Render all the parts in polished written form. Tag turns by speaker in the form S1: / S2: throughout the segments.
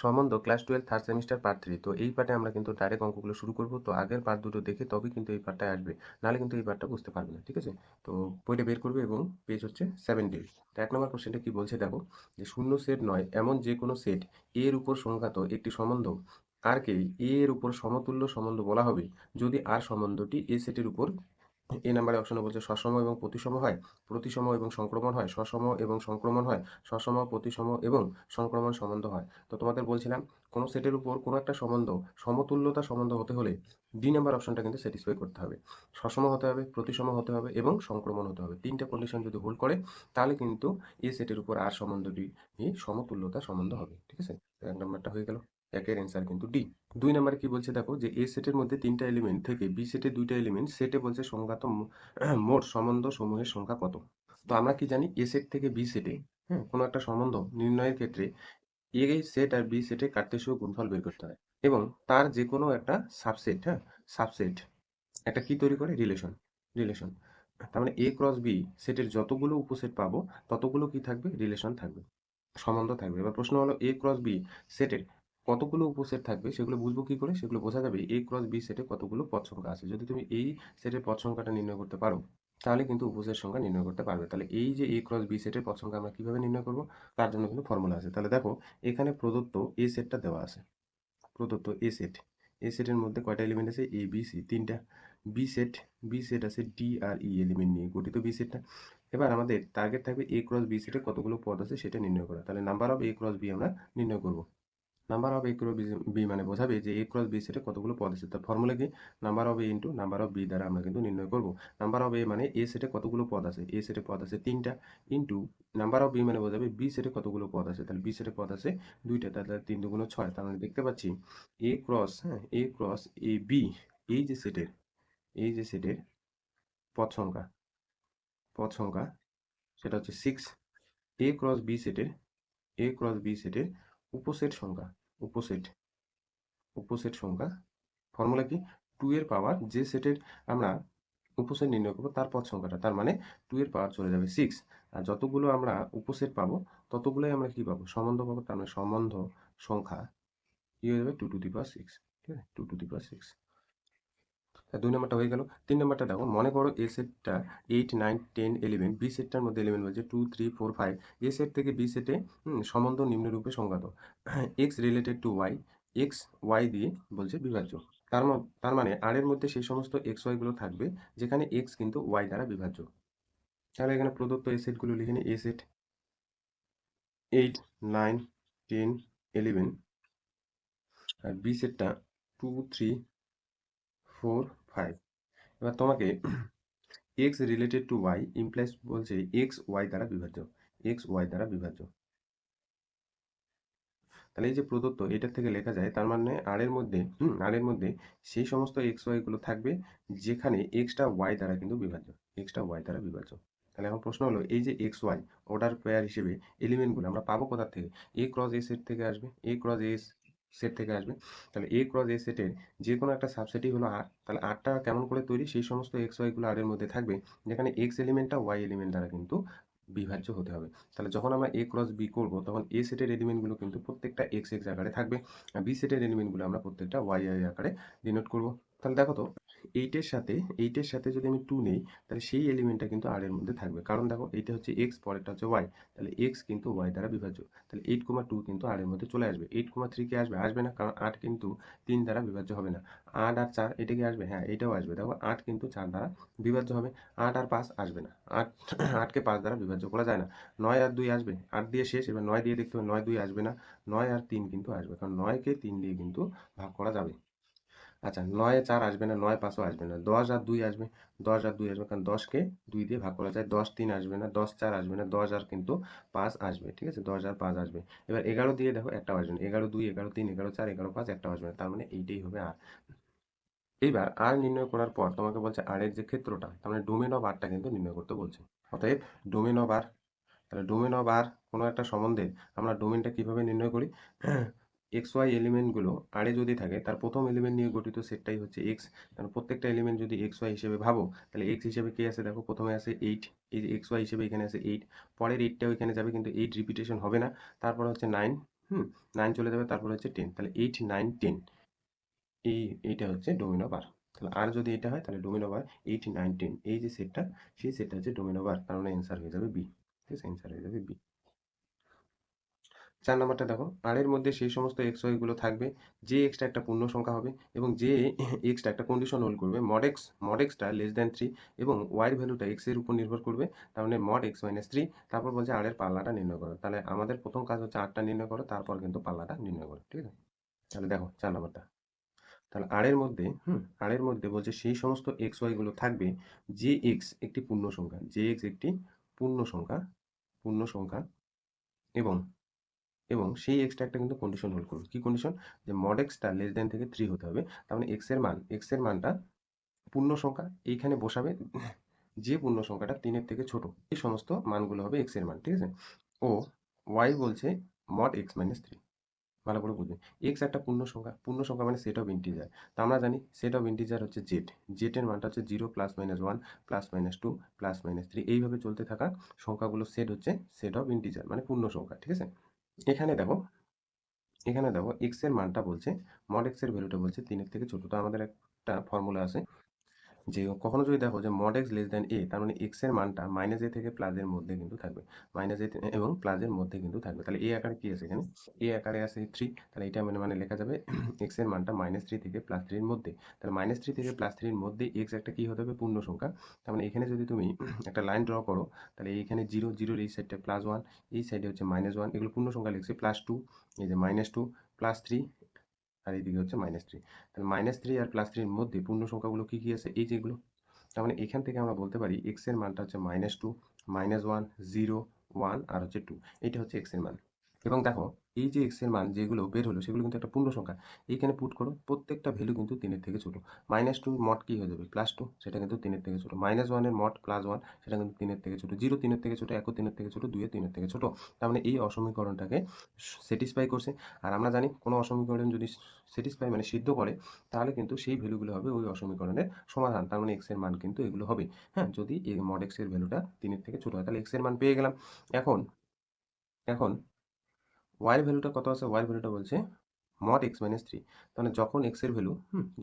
S1: সম্বন্ধ class 12 third semester part 3। তো এই পার্টে আমরা কিন্তু ডাইরেক্ট অঙ্কগুলো শুরু করব। তো আগের পার্ট দুটো দেখে তবেই কিন্তু এই পার্টটায় আসবে। নাহলে কিন্তু এই পার্টটা বুঝতে পারবে না। ঠিক আছে? তো বইটা বের করবে এবং পেজ হচ্ছে 70। তো 1 নম্বর কোশ্চেনটা কি বলছে দেখো, যে শূন্য সেট নয় এমন যে কোনো সেট A এর উপর সংঘাত একটি সম্বন্ধ R কে A এর উপর সমতুল্য সম্বন্ধ বলা হবে যদি R সম্বন্ধটি A সেটের উপর এ নাম্বারে অপশনে বলছে সসম এবং প্রতিসম হয়, প্রতিসম এবং সংক্রমণ হয়, সসম এবং সংক্রমণ হয়, সসম প্রতিসম এবং সংক্রমণ সম্বন্ধ হয়। তো তোমাদের বলছিলাম কোন সেটের উপর কোন একটা সম্বন্ধ সমতুল্যতা সম্বন্ধ হতে হলে ডি নাম্বার অপশনটা কিন্তু স্যাটিসফাই করতে হবে। সসম হতে হবে, প্রতিসম হতে হবে এবং সংক্রমণ হতে হবে। তিনটা কন্ডিশন যদি হোল্ড করে তাহলে কিন্তু এই সেটের উপর আর সম্বন্ধটি সমতুল্যতা সম্বন্ধ হবে। ঠিক আছে? তো এক নাম্বারটা হয়ে গেল। একের অ্যান্সার কিন্তু ডি। 2 নাম্বারে কি বলছে দেখো, যে এ সেটের মধ্যে 3টা এলিমেন্ট থেকে বি সেটের 2টা এলিমেন্ট সেটে বলছে সংখ্যাত মোট সম্বন্ধ সমূহের সংখ্যা কত। তো আমরা কি জানি, এ সেট থেকে বি সেটে কোনো একটা সম্বন্ধ নির্ণয়ের ক্ষেত্রে এ সেট আর বি সেটে কার্তেশীয় গুণফল বের করতে হয় এবং তার যে কোনো একটা সাবসেট, সাবসেট একটা কি তৈরি করে, রিলেশন। রিলেশন তার মানে এ ক্রস বি সেটের যতগুলো উপসেট পাবো ততগুলো কি থাকবে, রিলেশন থাকবে, সম্বন্ধ থাকবে। এবার প্রশ্ন হলো এ ক্রস বি সেটের কতগুলো উপসেট থাকবে, সেগুলো বুঝবো কি করে, সেগুলো বোঝা যাবে এ ক্রস বি সেটে কতগুলো পদ সংখ্যা আছে। যদি তুমি এই সেটের পদ সংখ্যাটা নির্ণয় করতে পারো তাহলে কিন্তু উপসেট সংখ্যা নির্ণয় করতে পারবে। তাহলে এই যে এ ক্রস বি সেটের পদ সংখ্যা আমরা কিভাবে নির্ণয় করব, তার জন্য কিন্তু ফর্মুলা আছে। তাহলে দেখো, এখানে প্রদত্ত এ সেটটা দেওয়া আছে, প্রদত্ত এ সেট, এ সেটের মধ্যে কয়টা এলিমেন্ট আছে, এ বি সি, তিনটা। বি সেট, বি সেট আছে ডি আর ই এলিমেন্ট নিয়ে গঠিত বি সেটটা। এবার আমাদের টার্গেট থাকবে এ ক্রস বি সেটে কতগুলো পদ আছে সেটা নির্ণয় করা। তাহলে number of A cross B আমরা নির্ণয় করব। Number of A cross B মানে বোঝাবে যে এ ক্রস বি সেটে কতগুলো পদ আছে। তার ফর্মুলা কি, number of A into number of B দ্বারা আমরা কিন্তু নির্ণয় করব। নাম্বার অফ এ মানে এ সেটে কতগুলো পদ আছে, এ সেটে পদ আছে 3টা, ইন্টু নাম্বার অফ বি মানে বোঝাবে বি সেটে কতগুলো পদ আছে, তাহলে বি সেটে পদ আছে 2টা, তাহলে 3 দুগুণ 6। তার মানে দেখতে পাচ্ছি এ cross, A cross A B, এই যে সেটের, এই যে সেটের পদ সংখ্যা, পদ সংখ্যা সেটা হচ্ছে 6। এ ক্রস বি সেটের, এ ক্রস বি সেটের উপসেট সংখ্যা, উপসেট, উপসেট সংখ্যা ফর্মুলা কি, 2 এর পাওয়ার যে সেটের আমরা উপসেট নির্ণয় করবো তার পদ সংখ্যাটা, তার মানে 2 এর পাওয়ার চলে যাবে 6। আর যতগুলো আমরা উপসেট পাবো ততগুলোই আমরা কি পাবো, সম্বন্ধ পাবো। তার মানে সম্বন্ধ সংখ্যা কি হয়ে যাবে, 2 টু দি পাওয়ার 6। ঠিক আছে, 2 টু দি পাওয়ার 6। 2 নাম্বারটা হয়ে গেল। 3 নাম্বারটা দেখো, মনে করো এ সেটটা 8 9 10 11, বি সেটটার মধ্যে এলিমেন্ট বলছে 2 3 4 5। এ সেট থেকে বি সেটে সম্বন্ধ নিম্নরূপে সংজ্ঞাত, x related to y, x y দিয়ে বলছে বিভাজ্য। তার মানে আর এর মধ্যে সেই সমস্ত এক্স ওয়াই গুলো থাকবে যেখানে এক্স কিন্তু ওয়াই দ্বারা বিভাজ্য। তাহলে এখানে প্রদত্ত এ সেটগুলো লিখে নিই, এ সেট 8 9 10 11, আর বি সেটটা 2 3 4 5। এবার তোমাকে X related to Y implies বলছে এক্স ওয়াই দ্বারা বিভাজ্য, এক্স ওয়াই দ্বারা বিভাজ্য। তাহলে এই যে প্রদত্ত এটার থেকে লেখা যায়, তার মানে আর এর মধ্যে আর এর মধ্যে সেই সমস্ত এক্স ওয়াই গুলো থাকবে যেখানে এক্সটা ওয়াই দ্বারা কিন্তু বিভাজ্য, এক্সটা ওয়াই দ্বারা বিভাজ্য। তাহলে এখন প্রশ্ন হলো, এই যে এক্স ওয়াই অর্ডার পেয়ার হিসেবে এলিমেন্টগুলো আমরা পাবো কোথা থেকে, এ ক্রস এ সেট থেকে আসবে, এ ক্রস এ সেট থেকে আসবে। তাহলে এ ক্রস এ সেটের যে কোনো একটা সাবসেটই হলো আর। তাহলে আরটা কেমন করে তৈরি, সেই সমস্ত এক্স ওয়াই গুলো আর এর মধ্যে থাকবে যেখানে এক্স এলিমেন্টটা ওয়াই এলিমেন্ট দ্বারা কিন্তু বিভাজ্য হতে হবে। তাহলে যখন আমরা এ ক্রস বি করবো তখন এ সেটের এলিমেন্টগুলো কিন্তু প্রত্যেকটা এক্স এক্স আকারে থাকবে, আর বি সেটের এলিমেন্টগুলো আমরা প্রত্যেকটা ওয়াই ওয়াই আকারে ডিনোট করবো। তাহলে দেখো তো, এইটের সাথে যদি আমি 2 নেই তাহলে সেই এলিমেন্টটা কিন্তু আর এর মধ্যে থাকবে, কারণ দেখো এইটা হচ্ছে এক্স, পরেরটা হচ্ছে ওয়াই, তাহলে এক্স কিন্তু ওয়াই দ্বারা বিভাজ্য। তাহলে 8,2 কিন্তু আর এর মধ্যে চলে আসবে। 8,3 কি আসবে, আসবে না, কারণ 8 কিন্তু 3 দ্বারা বিভাজ্য হবে না। 8 আর 4 এটা কি আসবে, হ্যাঁ এটাও আসবে। দেখো 8 কিন্তু 4 দ্বারা বিভাজ্য হবে, 8 আর 5 আসবে না, 8 8কে 5 দ্বারা বিভাজ্য করা যায় না। 9 আর 2 আসবে, 8 দিয়ে শেষ, এবার 9 দিয়ে দেখতে হবে, 9 2 আসবে না। 9 আর 3 কিন্তু আসবে, কারণ 9কে 3 দিয়ে কিন্তু ভাগ করা যাবে। আচ্ছা, 9 এ 4 আসবে না, 9 5ও আসবে না। 10 আর 2 আসবে, 10 আর 2 আসবে, কারণ 10কে 2 দিয়ে ভাগ করা যায়। 10 3 আসবে না, 10 4 আসবে না, 10 আর কিন্তু 5 আসবে। ঠিক আছে, 10 আর 5 আসবে। এবার 11 দিয়ে দেখো একটাও আসবে না, 11 2 11 3 11 4 11 5 একটাও আসবে না, তার মানে এইটাই হবে আর। এইবার আর নির্ণয় করার পর তোমাকে বলছে আর এর যে ক্ষেত্রটা, তার মানে ডোমেন অফ আরটা কিন্তু নির্ণয় করতে বলছে। অতএব ডোমেন অফ আর, তাহলে ডোমেন অফ আর কোনো একটা সম্বন্ধে আমরা ডোমেনটা কিভাবে নির্ণয় করি, এক্স ওয়াই এলিমেন্টগুলো আরে যদি থাকে তার প্রথম এলিমেন্ট নিয়ে গঠিত সেটটাই হচ্ছে এক্স। কারণ প্রত্যেকটা এলিমেন্ট যদি এক্স ওয়াই হিসেবে ভাবো তাহলে এক্স হিসেবে কে আছে, দেখো প্রথমে আছে 8, এই যে এক্স ওয়াই হিসেবে এখানে আছে 8, পরের 8টাও এখানে যাবে কিন্তু 8 রিপিটেশন হবে না। তারপর হচ্ছে 9, 9 চলে যাবে, তারপর হচ্ছে 10, তাহলে 8 9 10, এইটা হচ্ছে ডোমিনো বার। তাহলে আর যদি এটা হয় তাহলে ডোমিনো বার 8 9 10, এই যে সেটটা, সেই সেটটা হচ্ছে ডোমিনো বার, তার মানে অ্যান্সার হয়ে যাবে বি। ঠিক আছে, অ্যান্সার হয়ে যাবে বি। 4 নাম্বারটা দেখো, আর এর মধ্যে সেই সমস্ত এক্স ওয়াই গুলো থাকবে যে এক্সটা একটা পূর্ণ সংখ্যা হবে এবং যে এক্সটা একটা কন্ডিশন হোল্ড করবে, মড এক্সটা লেস দ্যান 3 এবং ওয়াই ভ্যালুটা এক্স এর উপর নির্ভর করবে, তার মানে মড এক্স মাইনাস 3। তারপর বলছে আর এর পাল্লাটা নির্ণয় করো। তাহলে আমাদের প্রথম কাজ হচ্ছে আরটা নির্ণয় করো, তারপর কিন্তু পাল্লাটা নির্ণয় করো। ঠিক আছে, তাহলে দেখো 4 নাম্বারটা। তাহলে আর এর মধ্যে আর এর মধ্যে বলছে সেই সমস্ত এক্স ওয়াই গুলো থাকবে যে এক্স একটি পূর্ণ সংখ্যা, যে এক্স একটি পূর্ণ সংখ্যা, পূর্ণ সংখ্যা এবং সেই এক্সটা একটা কিন্তু কন্ডিশন হোল্ড করবে। কি কন্ডিশন? যে মড এক্সটা লেস দ্যান থেকে 3 হতে হবে। তার মানে এক্স এর মানটা পূর্ণ সংখ্যা এইখানে বসাবে, যে পূর্ণ সংখ্যাটা 3 এর থেকে ছোট, এই সমস্ত মানগুলো হবে এক্স এর মান। ঠিক আছে, ও ওয়াই বলছে মড এক্স মাইনাস 3। ভালো করে বুঝবে, এক্স একটা পূর্ণ সংখ্যা, পূর্ণ সংখ্যা মানে সেট অফ ইন্টিজার। তো আমরা জানি সেট অফ ইন্টিজার হচ্ছে জেড, জেড এর মানটা হচ্ছে 0 plus minus 1 plus minus 2 plus minus 3, এইভাবে চলতে থাকা সংখ্যাগুলো সেট হচ্ছে সেট অফ ইন্টিজার মানে পূর্ণ সংখ্যা। ঠিক আছে, এখানে দেখো, এক্স এর মানটা বলছে, মড এক্স এর ভ্যালুটা বলছে 3 এর থেকে ছোট। তো আমাদের একটা ফর্মুলা আছে যে কখনো যদি দেখো যে mod x less than a, তার মানে এক্স এর মানটা মাইনাস এ থেকে প্লাস এর মধ্যে কিন্তু থাকবে, মাইনাস এ এবং প্লাস এর মধ্যে কিন্তু থাকবে। তাহলে এ আকারে কি আছে এখানে? এ আকারে আছে 3, তাহলে এটা মানে লেখা যাবে এক্স এর মানটা -3 থেকে +3 এর মধ্যে। তাহলে -3 থেকে +3 এর মধ্যে এক্স একটা কি হতে হবে? পূর্ণ সংখ্যা। তার মানে এখানে যদি তুমি একটা লাইন ড্র করো, তাহলে এইখানে 0 0 এর এই সাইডটা +1, এই সাইডে হচ্ছে -1, এগুলো পূর্ণ সংখ্যা লিখছি, +2, এই যে -2 +3, আর এইদিকে হচ্ছে -3। তাহলে -3 আর +3 এর মধ্যে পূর্ণ সংখ্যাগুলো কি কি আছে? এই যেগুলো। তার মানে এখান থেকে আমরা বলতে পারি এক্স এর মানটা হচ্ছে -2, -1, 0, 1 আর হচ্ছে 2। এটা হচ্ছে এক্স এর মান। এবং দেখো, এই যে এক্স এর মান যেগুলো বের হলো সেগুলো কিন্তু একটা পূর্ণ সংখ্যা। এইখানে পুট করো, প্রত্যেকটা ভ্যালু কিন্তু 3 এর থেকে ছোট। -2 মড কি হয়ে যাবে? +2, সেটা কিন্তু 3 এর থেকে ছোট। -1 এর মড +1, সেটা কিন্তু 3 এর থেকে ছোট। 0 3 এর থেকে ছোট, 1 3 এর থেকে ছোট, 2 3 এর থেকে ছোট। তার মানে এই অসমীকরণটাকে স্যাটিসফাই করছে। আর আমরা জানি কোনো অসমীকরণ যদি স্যাটিসফাই মানে সিদ্ধ করে, তাহলে কিন্তু সেই ভ্যালুগুলো হবে ওই অসমীকরণের সমাধান। তার মানে এক্স এর মান কিন্তু এগুলো হবে। হ্যাঁ, যদি এই মড এক্স এর ভ্যালুটা 3 এর থেকে ছোট হয়, তাহলে এক্স এর মান পেয়ে গেলাম। এখন এখন ওয়াই এর ভ্যালুটা কত আছে? ওয়াই এর ভ্যালুটা বলছে মড এক্স মাইনাস 3। তাহলে যখন এক্স এর ভ্যালু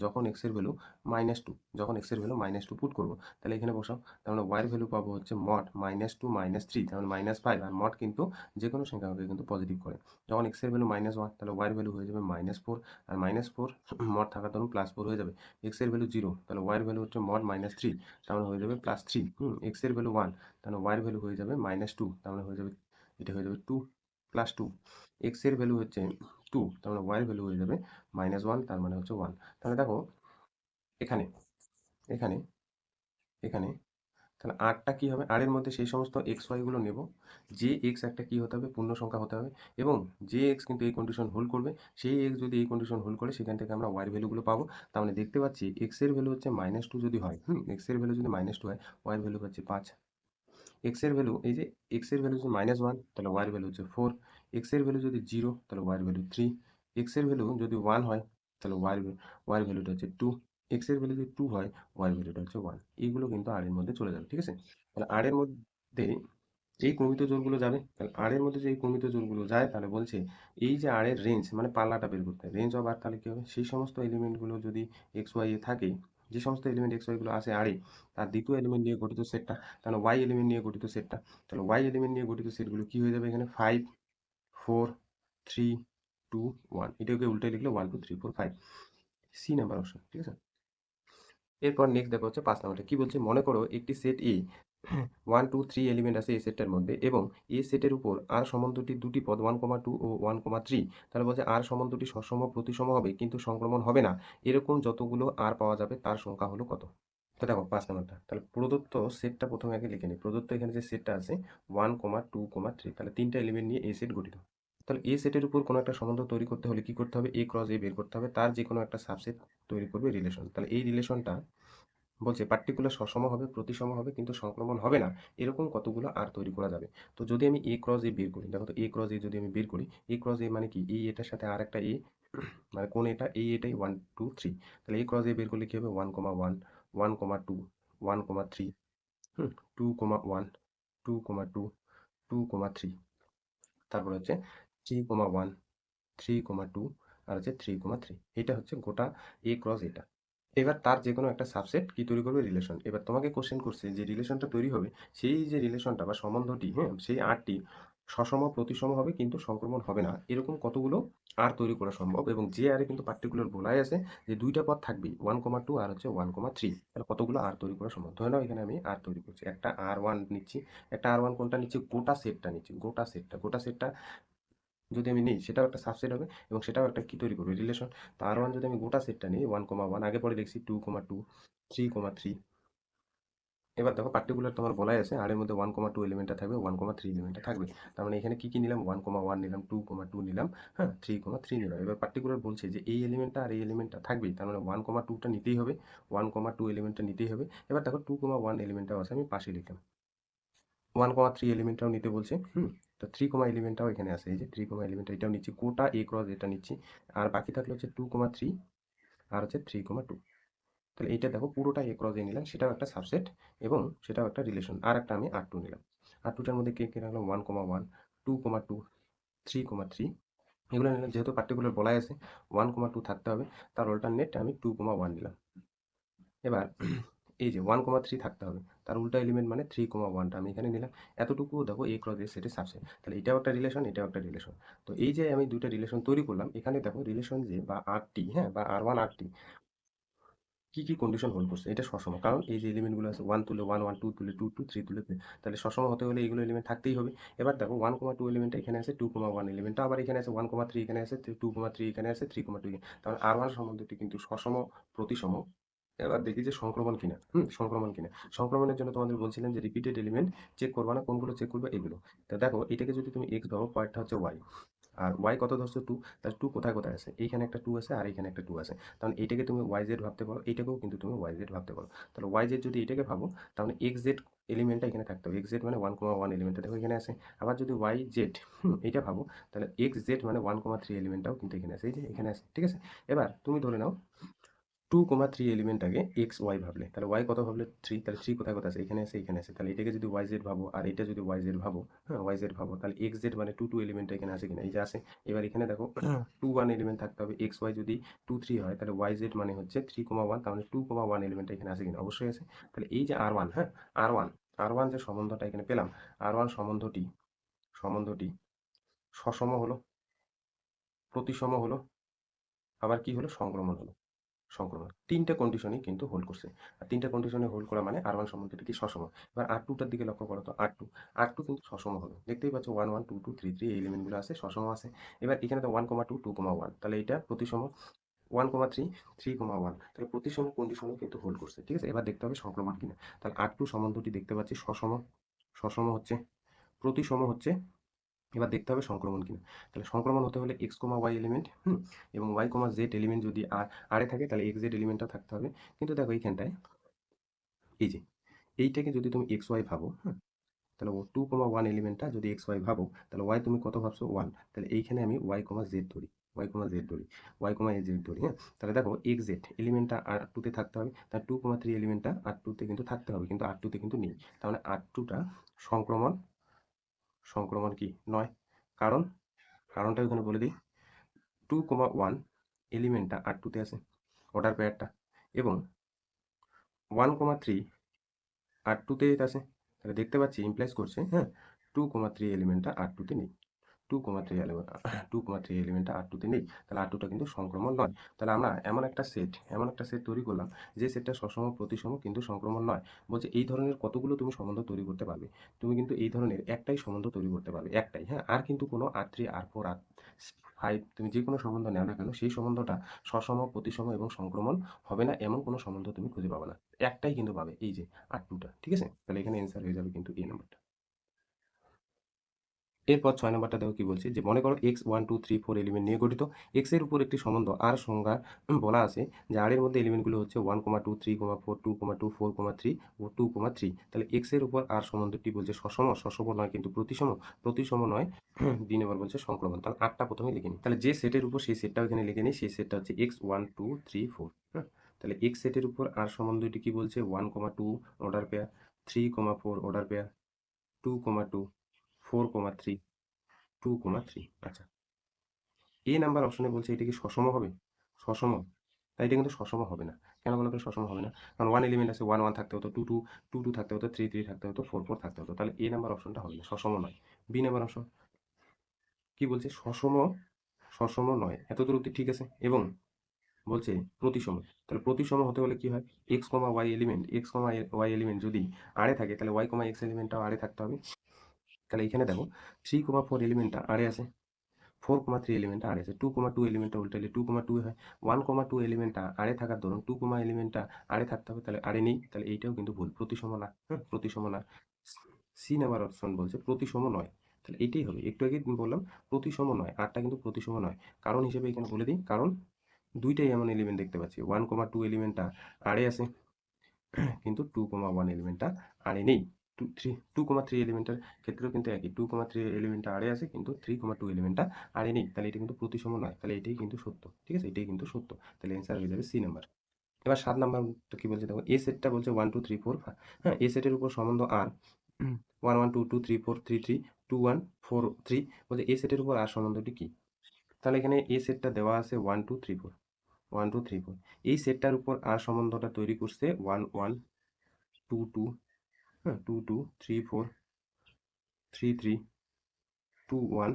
S1: যখন এক্স এর ভ্যালু -2, যখন এক্স এর ভ্যালু -2 পুট করব, তাহলে এখানে বসাও। তার মানে ওয়াই এর ভ্যালু পাবো হচ্ছে মড -2 -3, তার মানে -5। আর মড কিন্তু যে কোনো সংখ্যাকে কিন্তু পজিটিভ করে। যখন এক্স এর ভ্যালু -1, তাহলে ওয়াই এর ভ্যালু হয়ে যাবে -4, আর -4 মড থাকার দরুন +4 হয়ে যাবে। এক্স এর ভ্যালু 0, তাহলে ওয়াই এর ভ্যালু হচ্ছে মড -3, তার মানে হয়ে যাবে +3। এক্স এর ভ্যালু 1, তাহলে ওয়াই এর ভ্যালু হয়ে যাবে -2, তার মানে হয়ে যাবে, এটা হয়ে যাবে 2 +2। এক্স এর ভ্যালু হচ্ছে 2, তার মানে ওয়াই এর ভ্যালু হয়ে যাবে -1, তার মানে হচ্ছে 1। তাহলে দেখো এখানে, এখানে, এখানে, তাহলে আরটা কি হবে? আর এর মধ্যে সেই সমস্ত এক্স ওয়াই গুলো নেব, যে এক্স একটা কি হতে হবে? পূর্ণ সংখ্যা হতে হবে, এবং যে এক্স কিন্তু এই কন্ডিশন হোল্ড করবে, সেই এক্স যদি এই কন্ডিশন হোল্ড করে, সেখান থেকে আমরা ওয়াই এর ভ্যালুগুলো পাবো। তার মানে দেখতে পাচ্ছি এক্স এর ভ্যালু হচ্ছে -2 যদি হয়, এক্স এর ভ্যালু যদি -2 হয়, ওয়াই এর ভ্যালু হচ্ছে 5। এক্স এর ভ্যালু, এই যে এক্স এর ভ্যালু যদি -1, তাহলে ওয়াই এর ভ্যালু হচ্ছে 4। এক্স এর ভ্যালু যদি 0, তাহলে ওয়াই এর ভ্যালু 3। এক্স এর ভ্যালু যদি 1 হয়, তাহলে ওয়াই এর ভ্যালুটা হচ্ছে 2। এক্স এর ভ্যালু যদি 2 হয়, ওয়াই এর ভ্যালুটা হচ্ছে 1। এইগুলো কিন্তু আর এর মধ্যে চলে যাবে। ঠিক আছে, তাহলে আর এর মধ্যে এই ক্রমিত জোড়গুলো যাবে। তাহলে আর এর মধ্যে যে এই ক্রমিত জোড়গুলো যায়, তাহলে বলছে এই যে আর এর রেঞ্জ মানে পাল্লাটা বের করতে হবে। রেঞ্জ অফ আর, তাহলে কি হবে? সেই সমস্ত এলিমেন্টগুলো যদি এক্স ওয়াই এ থাকে, যে সমস্ত এলিমেন্ট এক্স ওয়াই গুলো আছে আরে, তার দ্বিতীয় এলিমেন্ট নিয়ে গঠিত সেটটা, তাহলে ওয়াই এলিমেন্ট নিয়ে গঠিত সেটটা, তাহলে ওয়াই এলিমেন্ট নিয়ে গঠিত সেটগুলো কি হয়ে যাবে? এখানে 5 4 3 2 1, এটাকে উল্টে লিখলে 1 2 3 4 5, সি নাম্বার অপশন। ঠিক আছে, এরপর নেক্সট দেখো হচ্ছে 5 নাম্বারটা কি বলছে? মনে করো একটি সেট এ 1 2 3 এলিমেন্ট আছে এই সেটটার মধ্যে, এবং এই সেটের উপর আর সমন্তটির দুটি পদ 1,2 ও 1,3। তাহলে বলছে আর সমন্তটি সসম প্রতিসম হবে কিন্তু সংক্রমণ হবে না, এরকম যতগুলো আর পাওয়া যাবে তার সংখ্যা হলো কত? তো দেখো 5 নাম্বারটা, তাহলে প্রদত্ত সেটটা প্রথমে আগে লিখে নিই। প্রদত্ত এখানে যে সেটটা আছে 1, 2, 3, তাহলে তিনটা এলিমেন্ট নিয়ে এই সেট গঠিত। তাহলে এই সেটের উপর কোনো একটা সম্বন্ধ তৈরি করতে হলে কি করতে হবে? এ ক্রস এ বের করতে হবে, তার যে কোনো একটা সাবসেট তৈরি করবে রিলেশন। তাহলে এই রিলেশনটা বলছে পার্টিকুলার সসম হবে, প্রতিসম হবে কিন্তু সংক্রমণ হবে না, এরকম কতগুলো আর তৈরি করা যাবে। তো যদি আমি এ ক্রস এ বের করি, দেখো তো এ ক্রস এ যদি আমি বের করি, এ ক্রস এ মানে কি? এই এটার সাথে আর একটা এ, মানে কোন এটা? এই এটাই 1 2 3। তাহলে এ ক্রস এ বের করলে কি হবে? 1,1 1,2 1,3, 2,1 2,2 2,3, তারপর হচ্ছে 3,1 3,2 আর হচ্ছে 3,3। এটা হচ্ছে গোটা এ ক্রস এটা। এবার তার যে কোনো একটা সাবসেট কি তৈরি করবে? রিলেশন। এবার তোমাকে কোশ্চেন করছে যে রিলেশনটা তৈরি হবে, সেই যে রিলেশনটা বা সম্বন্ধটি, হ্যাঁ, সেই আরটি সসম প্রতিসম হবে কিন্তু সংক্রমণ হবে না, এরকম কতগুলো আর তৈরি করা সম্ভব? এবং যে আরে কিন্তু পার্টিকুলার বলাই আছে যে দুইটা পদ থাকবেই, 1,2 আর হচ্ছে 1,3। তাহলে কতগুলো আর তৈরি করা সম্ভব? ধরে নাও এখানে আমি আর তৈরি করছি, একটা R1 নিচ্ছি। একটা R1 কোনটা নিচ্ছি? গোটা সেটটা নিচ্ছি, গোটা সেটটা যদি আমি নিই সেটাও একটা সাবসেট হবে এবং সেটাও একটা কি তৈরি করবে? রিলেশন। তো R1 যদি আমি গোটা সেটটা নিই, 1,1 আগে পরে লিখছি, 2,2, 3,3। এবার দেখো পার্টিকুলার তোমার বলাই আছে আর এর মধ্যে 1,2 এলিমেন্টটা থাকবে, 1,3 এলিমেন্টটা থাকবে। তার মানে এখানে কি কি নিলাম? 1,1 নিলাম, 2,2 নিলাম, হ্যাঁ, 3,3 নিলাম। এবার পার্টিকুলার বলছে যে এই এলিমেন্টটা আর এই এলিমেন্টটা থাকবেই, তার মানে 1,2টা নিতেই হবে, 1,2 এলিমেন্টটা নিতেই হবে। এবার দেখো 2,1 এলিমেন্টটাও আছে, আমি পাশে লিখলাম। 1,3 এলিমেন্টটাও নিতে বলছে, হুম। তো 3, এলিমেন্টটাও এখানে আছে, এই যে 3, এলিমেন্ট এটাও নিচ্ছি, গোটা এ ক্রস এটা নিচ্ছি। আর বাকি থাকলে হচ্ছে 2,3 আর হচ্ছে 3,2। তাহলে এইটা দেখো পুরোটা এ ক্রস এ নিলাম, সেটাও একটা সাবসেট এবং সেটাও একটা রিলেশন। আর একটা আমি R2 নিলাম। R2টার মধ্যে কে কে রাখলাম? 1,1, 2,2, 3,3। এগুলো নিলাম, যেহেতু পার্টিকুলার বলাই আছে 1,2 থাকতে হবে, তার অল্টারনেট আমি 2,1 নিলাম। এবার এই যে 1,3 থাকতে হবে, তার উল্টা এলিমেন্ট মানে 3,1টা আমি এখানে নিলাম। এতটুকু দেখো এ ক্রস এ সেটের সাবসেট। তাহলে এটাও একটা রিলেশন, এটাও একটা রিলেশন। তো এই যে আমি দুইটা রিলেশন তৈরি করলাম, এখানে দেখো রিলেশন যে বা আরটি, হ্যাঁ, বা R1 আরটি কি কি কন্ডিশন হোল্ড করছে? এটা সসম, কারণ এই যে এলিমেন্টগুলো আছে, 1 তুলে 1 1, 2 তুলে 2 2, 3 তুলে 3। তাহলে সসম হতে হলে এইগুলো এলিমেন্ট থাকতেই হবে। এবার দেখো 1,2 এলিমেন্ট এখানে আছে, 2,1 এলিমেন্টটা আবার এখানে আছে, 1,3 এখানে আছে, 2,3 এখানে আছে, 3,2 এখানে। তাহলে R1 সম্বন্ধটি কিন্তু সসম প্রতিসম। এবার দেখি যে সংক্রমণ কিনা, সংক্রমণ কিনা। সংক্রমণের জন্য তোমাদের বলছিলাম যে রিপিটেড এলিমেন্ট চেক করবা না, কোনগুলো চেক করবে? এগুলো। তো দেখো এটাকে যদি তুমি এক্স ধরো, পরেরটা হচ্ছে ওয়াই, আর ওয়াই কত ধরছো? 2। তাহলে 2 কোথায় কোথায় আছে? এইখানে একটা 2 আছে আর এইখানে একটা 2 আছে। তাহলে এইটাকে তুমি ওয়াই জেড ভাবতে পারো, এইটাকেও কিন্তু তুমি ওয়াই জেড ভাবতে পারো। তাহলে ওয়াই জেড যদি এটাকে ভাবো, তাহলে এক্স জেড এলিমেন্টটা এখানে থাকতে হবে। এক্স জেড মানে 1,1 এলিমেন্টটা দেখো এখানে আছে। আবার যদি ওয়াই জেড এইটা ভাবো, তাহলে এক্স জেড মানে 1,3 এলিমেন্টটাও কিন্তু এখানে আছে, এই যে এখানে আছে, ঠিক আছে। এবার তুমি ধরে নাও 2,3 এলিমেন্টটাকে এক্স ওয়াই ভাবলে, তাহলে ওয়াই কত ভাবলে? 3। তাহলে 3 কোথায় কোথায় আছে? এখানে আছে, এখানে আছে। তাহলে এটাকে যদি ওয়াই জেড ভাবো আর এটা যদি ওয়াই জেড ভাবো, হ্যাঁ, ওয়াই জেড ভাবো, তাহলে এক্স জেড মানে 2 2 এলিমেন্টটা এখানে আছে কিনা? এই যে আছে। এবার এখানে দেখো 2 1 এলিমেন্ট থাকতে হবে। এক্স ওয়াই যদি 2 3 হয়, তাহলে ওয়াই জেড মানে হচ্ছে 3,1, তাহলে 2,1 এলিমেন্টটা এখানে আছে কিনা? অবশ্যই আছে। তাহলে এই যে আর ওয়ান, হ্যাঁ, আর ওয়ান, আর ওয়ান যে সম্বন্ধটা এখানে পেলাম, আর ওয়ান সম্বন্ধটি সসম হলো, প্রতিসম হলো, আবার কি হলো? সংক্রমণ হলো। সংক্রমণ। 3টে কন্ডিশনই কিন্তু হোল্ড করছে। আর 3টে কন্ডিশনে হোল্ড করা মানে R1 সম্বন্ধটি কি? সসম। এবার R2 টার দিকে লক্ষ্য করো তো, R2 কিন্তু সসম হবে। দেখতেই পাচ্ছ 1 1 2 2 3 3 এই এলিমেন্টগুলো আছে, সসম আছে। এবার এখানে তো 1,2 2,1, তাহলে এটা প্রতিসম। 1,3 3,1, তাহলে প্রতিসম কন্ডিশনও কিন্তু হোল্ড করছে, ঠিক আছে। এবার দেখতে হবে সংক্রমণ কিনা। তাহলে R2 সম্বন্ধটি দেখতে পাচ্ছি সসম, সসম হচ্ছে, প্রতিসম হচ্ছে। এবার দেখতে হবে সংক্রমণ কিনা। তাহলে সংক্রমণ হতে হলে এক্স কমা ওয়াই এলিমেন্ট, এবং ওয়াই কমা জেড এলিমেন্ট যদি আরে থাকে, তাহলে এক্স জেড এলিমেন্টটা থাকতে হবে। কিন্তু দেখো এইখানটায় এই যে এইটাকে যদি তুমি এক্স ওয়াই ভাবো, হ্যাঁ, তাহলে 2,1 এলিমেন্টটা যদি এক্স ওয়াই ভাবো, তাহলে ওয়াই তুমি কত ভাবছো? 1। তাহলে এইখানে আমি ওয়াই কমা জেড ধরি, ওয়াই কমা জেড ধরি, ওয়াই কমা জেড ধরি, হ্যাঁ। তাহলে দেখো এক্স জেড এলিমেন্টটা R2 তে থাকতে হবে, তাহলে 2,3 এলিমেন্টটা R2 তে কিন্তু থাকতে হবে, কিন্তু R2 তে কিন্তু নেই। তাহলে R2টা সংক্রমণ, সংক্রমণ কি নয়। কারণ, কারণটা ওখানে বলে দিই। 2,1 এলিমেন্টটা R2 তে আছে, অর্ডার পেয়ারটা, এবং 1,3 R2 তে আছে। তাহলে দেখতে পাচ্ছি ইমপ্লাইজ করছে, হ্যাঁ, 2,3 এলিমেন্টটা R2 তে নেই। 2,3 এলিমেন্ট 2,3 এলিমেন্টটা R2 তে নেই, তাহলে R2টা কিন্তু সংক্রমণ নয়। তাহলে আমরা এমন একটা সেট তৈরি করলাম যে সেটটা সসম প্রতিসম কিন্তু সংক্রমণ নয়। বলছে এই ধরনের কতগুলো তুমি সম্বন্ধ তৈরি করতে পারবে? তুমি কিন্তু এই ধরনের একটাই সম্বন্ধ তৈরি করতে পারবে, একটাই, হ্যাঁ। আর কিন্তু কোনো R3 R4 R5 তুমি যে কোনো সম্বন্ধ নাও না কেন, সেই সম্বন্ধটা সসম প্রতিসম এবং সংক্রমণ হবে না, এমন কোনো সম্বন্ধ তুমি খুঁজে পাবে না। একটাই কিন্তু পাবে, এই যে R2টা, ঠিক আছে। তাহলে এখানে অ্যান্সার হয়ে যাবে কিন্তু এই নাম্বারটা। এরপর 6 নাম্বারটা দেখো কি বলছে, যে মনে করো এক্স 1 2 3 4 এলিমেন্ট নিয়ে গঠিত। এক্স এর উপর একটি সম্বন্ধ আর সংজ্ঞা বলা আছে যে আর এর মধ্যে এলিমেন্টগুলো হচ্ছে 1,2 3,4 2,2 4,3 ও 2,3। তাহলে এক্স এর উপর আর সম্বন্ধটি বলছে সসম, সসম নয় কিন্তু প্রতিসম, প্রতিসম নয়। 2 নম্বর বলছে সংক্রমণ। তাহলে আটটা প্রথমে লিখে নিই। তাহলে যে সেটের উপর সেই সেটটাও এখানে লিখে নিই। সেই সেটটা হচ্ছে এক্স 1 2 3 4, হ্যাঁ। তাহলে এক্স সেটের উপর আর সম্বন্ধটি কি বলছে? 1,2 অর্ডার পেয়ার, 3,4 অর্ডার পেয়ার, 2,2 4,3 2,3। আচ্ছা, এ নাম্বার অপশনে বলছে এটা কি সসম হবে? সসম। তাই এটা কিন্তু সসম হবে না। কেন বলো তো সসম হবে না? কারণ 1 এলিমেন্ট আছে 1 1 থাকতে হতো, 2 2 2 2 থাকতে হতো, 3 3 থাকতে হতো, 4 4 থাকতে হতো। তাহলে এ নাম্বার অপশনটা হবে না, সসম নয়। বি নাম্বার অপশন কি বলছে? সসম, সসম নয়। এতদূর অব্দি ঠিক আছে? এবং বলছে প্রতিসম। তাহলে প্রতিসম হতে হলে কি হয়? x, y element, x, y element যদি আরে থাকে তাহলে y, x এলিমেন্টটাও আরে থাকতে হবে। তাহলে এখানে দেখো 3, 4 এলিমেন্টটা আরে আছে, 4, 3 এলিমেন্টটা আরে আছে, 2, 2 এলিমেন্টটা উল্টাইলে 2, 2 হয়। 1, 2 এলিমেন্টটা আরে থাকার দরুন 2, এলিমেন্টটা আরে থাকতে হবে, তাহলে আরে নেই, তাহলে এইটাও কিন্তু ভুল, প্রতিসম না। হ্যাঁ, প্রতিসম না। সি নাম্বার অপশন বলছে প্রতিসম নয়, তাহলে এইটাই হবে। একটু আগে বললাম প্রতিসম নয়, আরটা কিন্তু প্রতিসম নয়। কারণ হিসেবে এখানে বলে দিই, কারণ দুইটাই এমন এলিমেন্ট দেখতে পাচ্ছি, 1, 2 এলিমেন্টটা আরে আছে, কিন্তু 2, 1 এলিমেন্টটা আরে নেই। 2, 3 এলিমেন্টের ক্ষেত্রেও কিন্তু একই, 2, 3 এলিমেন্টটা আরে আছে, কিন্তু 3, 2 এলিমেন্টটা আরে নেই, তাহলে এটা কিন্তু প্রতিসম নয়, তাহলে এটাই কিন্তু সত্য। ঠিক আছে, এটাই কিন্তু সত্য, তাহলে অ্যান্সার হয়ে যাবে সি নাম্বার। এবার 7 নাম্বারটা কি বলছে দেখো, এ সেটটা বলছে 1 2 3 4, হ্যাঁ, এ সেটের উপর সম্বন্ধ আর 1 1 2 2 3 4 3 3 2 1 4 3, বলছে এ সেটের উপর আর সম্বন্ধটি কি? তাহলে এখানে এ সেটটা দেওয়া আছে 1 2 3 4, 1 2 3 4, এই সেটটার উপর আর সম্বন্ধটা তৈরি করছে 1 1 2 2, হ্যাঁ, 2 2 3 4 3 3 2 1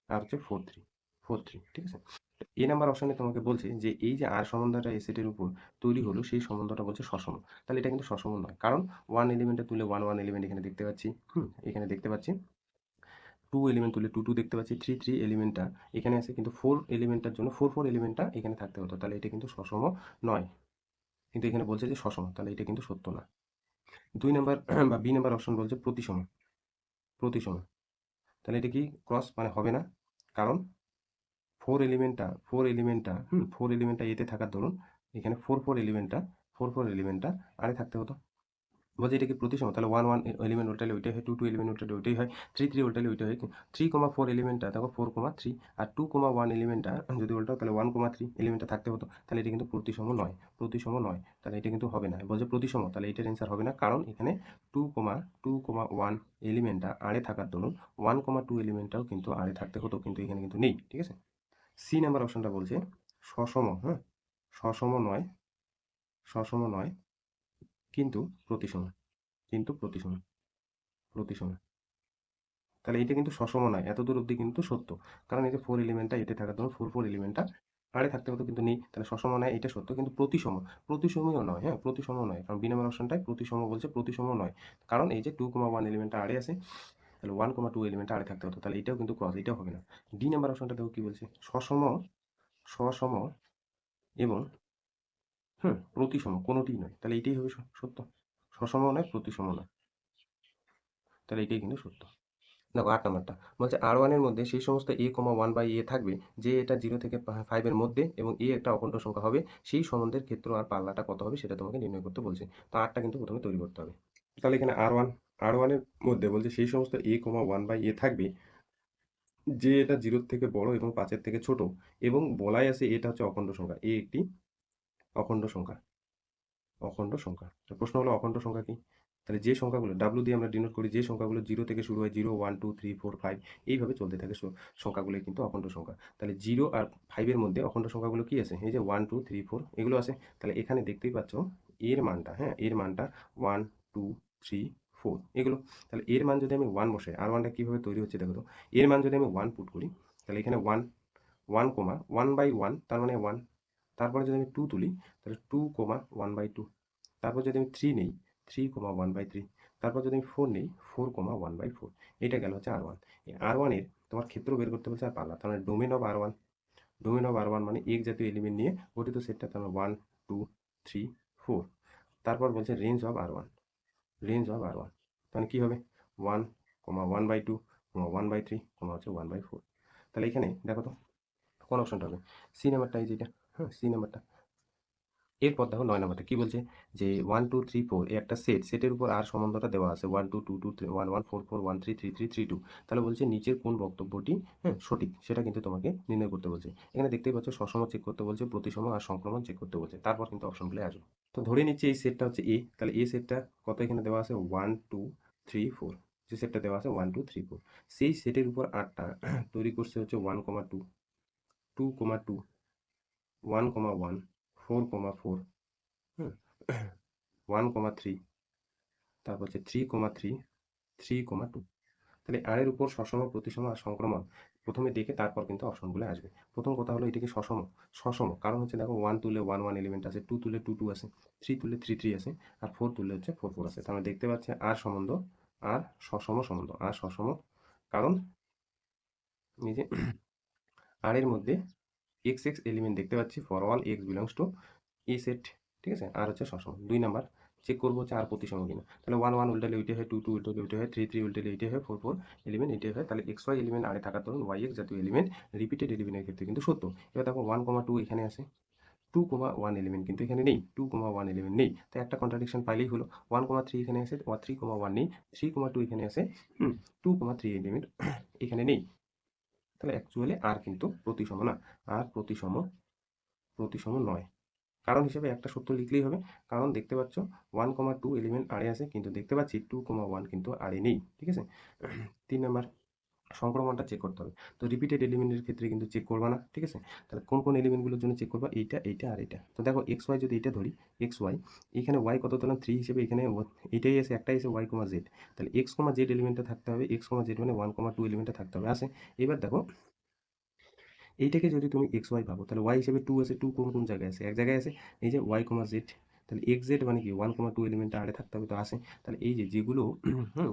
S1: আর হচ্ছে 4 3 4 3, ঠিক আছে। এ নাম্বার অপশনে তোমাকে বলছে যে এই যে আর সম্বন্ধটা এ সেটের উপর তৈরি হলো সেই সম্বন্ধটা বলছে সসম, তাহলে এটা কিন্তু সসম নয়, কারণ 1 এলিমেন্টে তুলে 1 1 এলিমেন্ট এখানে দেখতে পাচ্ছি, এখানে দেখতে পাচ্ছি, 2 এলিমেন্ট তুলে 2 2 দেখতে পাচ্ছি, 3 3 এলিমেন্টটা এখানে আছে, কিন্তু 4 এলিমেন্টটার জন্য 4 4 এলিমেন্টটা এখানে থাকতে হতো, তাহলে এটা কিন্তু সসম নয়। কিন্তু এখানে বলছে যে সসম, তাহলে এটা কিন্তু সত্য না। 2 নাম্বার বা বি নাম্বার অপশন বলছে প্রতিসম, প্রতিসম। তাহলে এটা কি ক্রস মানে হবে না, কারণ 4 এলিমেন্টটা এতে থাকার দরুন এখানে 4 4 এলিমেন্টটা 4 4 এলিমেন্টটা আরে থাকতে হতো। বলছে এটা কি প্রতিসম, তাহলে 1 1 এলিমেন্ট উল্টালে ওইটাই হয়, 2 2 এলিমেন্ট উল্টালে ওইটাই হয়, 3 3 উল্টালে ওইটাই হয়। 3, 4 এলিমেন্টটা দেখো 4, 3, আর 2, 1 এলিমেন্টটা যদি উল্টাও তাহলে 1, 3 এলিমেন্টটা থাকতে হতো, তাহলে এটা কিন্তু প্রতিসম নয়, প্রতিসম নয়, তাহলে এটা কিন্তু হবে না। বলছে প্রতিসম, তাহলে এটার অ্যান্সার হবে না, কারণ এখানে 2, 1 এলিমেন্টটা আরে থাকার দরুন 1, 2 এলিমেন্টটাও কিন্তু আরে থাকতে হতো, কিন্তু এখানে কিন্তু নেই। ঠিক আছে, সি নাম্বার অপশনটা বলছে সসম, হ্যাঁ, সসম নয়, সসম নয়, কিন্তু প্রতিসম, কিন্তু প্রতিসম, প্রতিসম। তাহলে এটা কিন্তু সসম নয়, এত দূর অব্দি কিন্তু সত্য, কারণ এই যে 4 এলিমেন্টটা এতে থাকার জন্য 4 4 এলিমেন্টটা আরে থাকতে হতো, কিন্তু নেই, তাহলে সসম নয়, এটা সত্য, কিন্তু প্রতিসম, প্রতিসমও নয়, হ্যাঁ, প্রতিসম নয়, কারণ বি নাম্বার অপশনটাই প্রতিসম বলছে, প্রতিসম নয়, কারণ এই যে 2, 1 এলিমেন্টটা আরে আছে, তাহলে 1, 2 এলিমেন্টটা আরে থাকতে হতো, তাহলে এটাও কিন্তু ক্রস, এটাও হবে না। ডি নাম্বার অপশনটা দেখো কি বলছে, সসম, সসম এবং প্রতিসম, কোনোটিই নয়, তাহলে এটাই হবে সত্য, সসম নয়, প্রতিসম নয়, তাহলে এটাই কিন্তু সত্য। দেখো 8 নাম্বারটা বলছে R1 এর মধ্যে সেই সমস্ত a, 1 বাই a থাকবে যে এটা 0 থেকে 5 এর মধ্যে এবং a একটা অখণ্ড সংখ্যা হবে, সেই সম্বন্ধের ক্ষেত্র আর পাল্লাটা কত হবে সেটা তোমাকে নির্ণয় করতে বলছে। তো 8টা কিন্তু প্রথমে তৈরি করতে হবে। তাহলে এখানে R1 এর মধ্যে বলছে সেই সমস্ত a, 1 বাই a থাকবে যে এটা 0 থেকে বড় এবং 5 এর থেকে ছোট, এবং বলাই আছে এটা হচ্ছে অখণ্ড সংখ্যা, a একটি অখণ্ড সংখ্যা, অখণ্ড সংখ্যা। তো প্রশ্ন হলো অখণ্ড সংখ্যা কি? তাহলে যে সংখ্যাগুলো ডাব্লু দিয়ে আমরা ডিনোট করি, যে সংখ্যাগুলো 0 থেকে শুরু হয়, 0 1 2 3 4 5 এইভাবে চলতে থাকে, সংখ্যাগুলোই কিন্তু অখণ্ড সংখ্যা। তাহলে 0 আর 5 এর মধ্যে অখণ্ড সংখ্যাগুলো কি আছে? এই যে 1 2 3 4 এগুলো আছে। তাহলে এখানে দেখতেই পাচ্ছ এর মানটা, হ্যাঁ, এর মানটা 1 2 3 4 এগুলো। তাহলে এর মান যদি আমি 1 বসাই, আর 1টা কিভাবে তৈরি হচ্ছে দেখো তো। এর মান যদি আমি 1 পুট করি, তাহলে এখানে 1 1 1 বাই 1 তার মানে 1, তারপরে যদি আমি 2 তুলি তাহলে 2 1 বাই 2, তারপর যদি আমি 3 নেই 3, 1 বাই 3, তারপর যদি আমি 4 নেই 4, 1 বাই 4, এটা গেল হচ্ছে R1। এই R1 এর তোমার ক্ষেত্র বের করতে বলছে আর পাল্লা, তার মানে domain of R1, domain of R1 মানে এক জাতীয় এলিমেন্ট নিয়ে গঠিত সেটটা, তার মানে 1 2 3 4, তারপর বলছে range of R1, range of R1 তাহলে কি হবে 1, 1 বাই 2, 1 বাই 3, হচ্ছে 1 বাই 4। তাহলে এখানে দেখো তো কোন অপশনটা হবে? সি নাম্বারটা, এই যেটা, হ্যাঁ, সি নাম্বারটা। এরপর দেখো 9 নাম্বারটা কি বলছে, যে 1 2 3 4 এই একটা সেট, সেটের উপর আর সম্বন্ধটা দেওয়া আছে 1 2 2 2 3 1 1 4 4 1 3 3 3 3 2, তাহলে বলছে নিচের কোন বক্তব্যটি, হ্যাঁ, সঠিক সেটা কিন্তু তোমাকে নির্ণয় করতে বলছে। এখানে দেখতেই পাচ্ছ সসম চেক করতে বলছে, প্রতিসম আর সংক্রমণ চেক করতে বলছে, তারপর কিন্তু অপশনগুলো আসবে। তো ধরে নিচ্ছি এই সেটটা হচ্ছে এ, তাহলে এ সেটটা কত এখানে দেওয়া আছে 1 2 3 4, যে সেটটা দেওয়া আছে 1 2 3 4, সেই সেটের উপর আটটা তৈরি করছে হচ্ছে 1 2, 2,2, 1,1, 4,4, হুম 1,3, তারপর হচ্ছে 3,3, 3,2। তাহলে আর এর উপর সসম, প্রতিসম আর সংক্রমণ প্রথমে দেখে তারপর কিন্তু অপশনগুলো আসবে। প্রথম কথা হলো এটা কি সসম? সসম, কারণ হচ্ছে দেখো 1 তুললে 1 1 এলিমেন্ট আছে, 2 তুললে 2 2 আছে, 3 তুললে 3 3 আছে, আর 4 তুললে হচ্ছে 4 4 আছে। তাহলে দেখতে পাচ্ছি আর সম্বন্ধ, আর সসম সম্বন্ধ, আর সসম, কারণ এই যে আর এর মধ্যে এক্স এক্স এলিমেন্ট দেখতে পাচ্ছি for all x belongs to A set, ঠিক আছে, আর হচ্ছে সসম। 2 নাম্বার চেক করবো হচ্ছে আর প্রতিসম কিনা। তাহলে 1 1 উল্টালে ওইটা হয়, 2 2 উল্টালে ওইটা হয়, 3 3 উল্টালে এইটা হয়, 4 4 এলিমেন্ট এইটাই হয়। তাহলে এক্স ওয়াই এলিমেন্ট আরে থাকার ধরুন ওয়াই এক্স জাতীয় এলিমেন্ট রিপিটেড এলিমেন্টের ক্ষেত্রে কিন্তু সত্য। এবার দেখো 1,2 এখানে আছে, 2,1 এলিমেন্ট কিন্তু এখানে নেই, 2,1 এলিমেন্ট নেই, তাই একটা কন্ট্রাডিকশন পাইলেই হলো। 1,3 এখানে আছে, 3,1 নেই, 3,2 এখানে আছে, 2,3 এলিমেন্ট এখানে নেই। তাহলে অ্যাকচুয়ালি আর কিন্তু প্রতিসম না, আর প্রতিসম প্রতিসম নয়। কারণ হিসেবে একটা সত্য লিখলেই হবে, কারণ দেখতে পাচ্ছ 1,2 এলিমেন্ট আরে আছে, কিন্তু দেখতে পাচ্ছি 2,1 কিন্তু আরে নেই, ঠিক আছে। 3 নাম্বার সংক্রমণটা চেক করতে হবে। তো রিপিটেড এলিমেন্টের ক্ষেত্রে কিন্তু চেক করবা না, ঠিক আছে। তাহলে কোন কোন এলিমেন্টগুলোর জন্য চেক করবা? এইটা, এইটা আর এটা। তো দেখো এক্স ওয়াই যদি এটা ধরি, এক্স ওয়াই এখানে ওয়াই কত ধরলাম 3 হিসেবে, এখানে এইটাই আছে, একটাই আছে ওয়াই কমা জেড। তাহলে এক্স কমা জেড এলিমেন্টটা থাকতে হবে, এক্স কমা জেড মানে 1,2 এলিমেন্টটা থাকতে হবে, আছে। এবার দেখো এইটাকে যদি তুমি এক্স ওয়াই ভাবো, তাহলে ওয়াই হিসেবে 2 আছে, 2 কোন কোন জায়গায় আছে? এক জায়গায় আছে, এই যে ওয়াই কমা জেড। তাহলে এক্স জেড মানে কি 1,2 এলিমেন্টটা আরে থাকতে হবে, তো আসে। তাহলে এই যে যেগুলো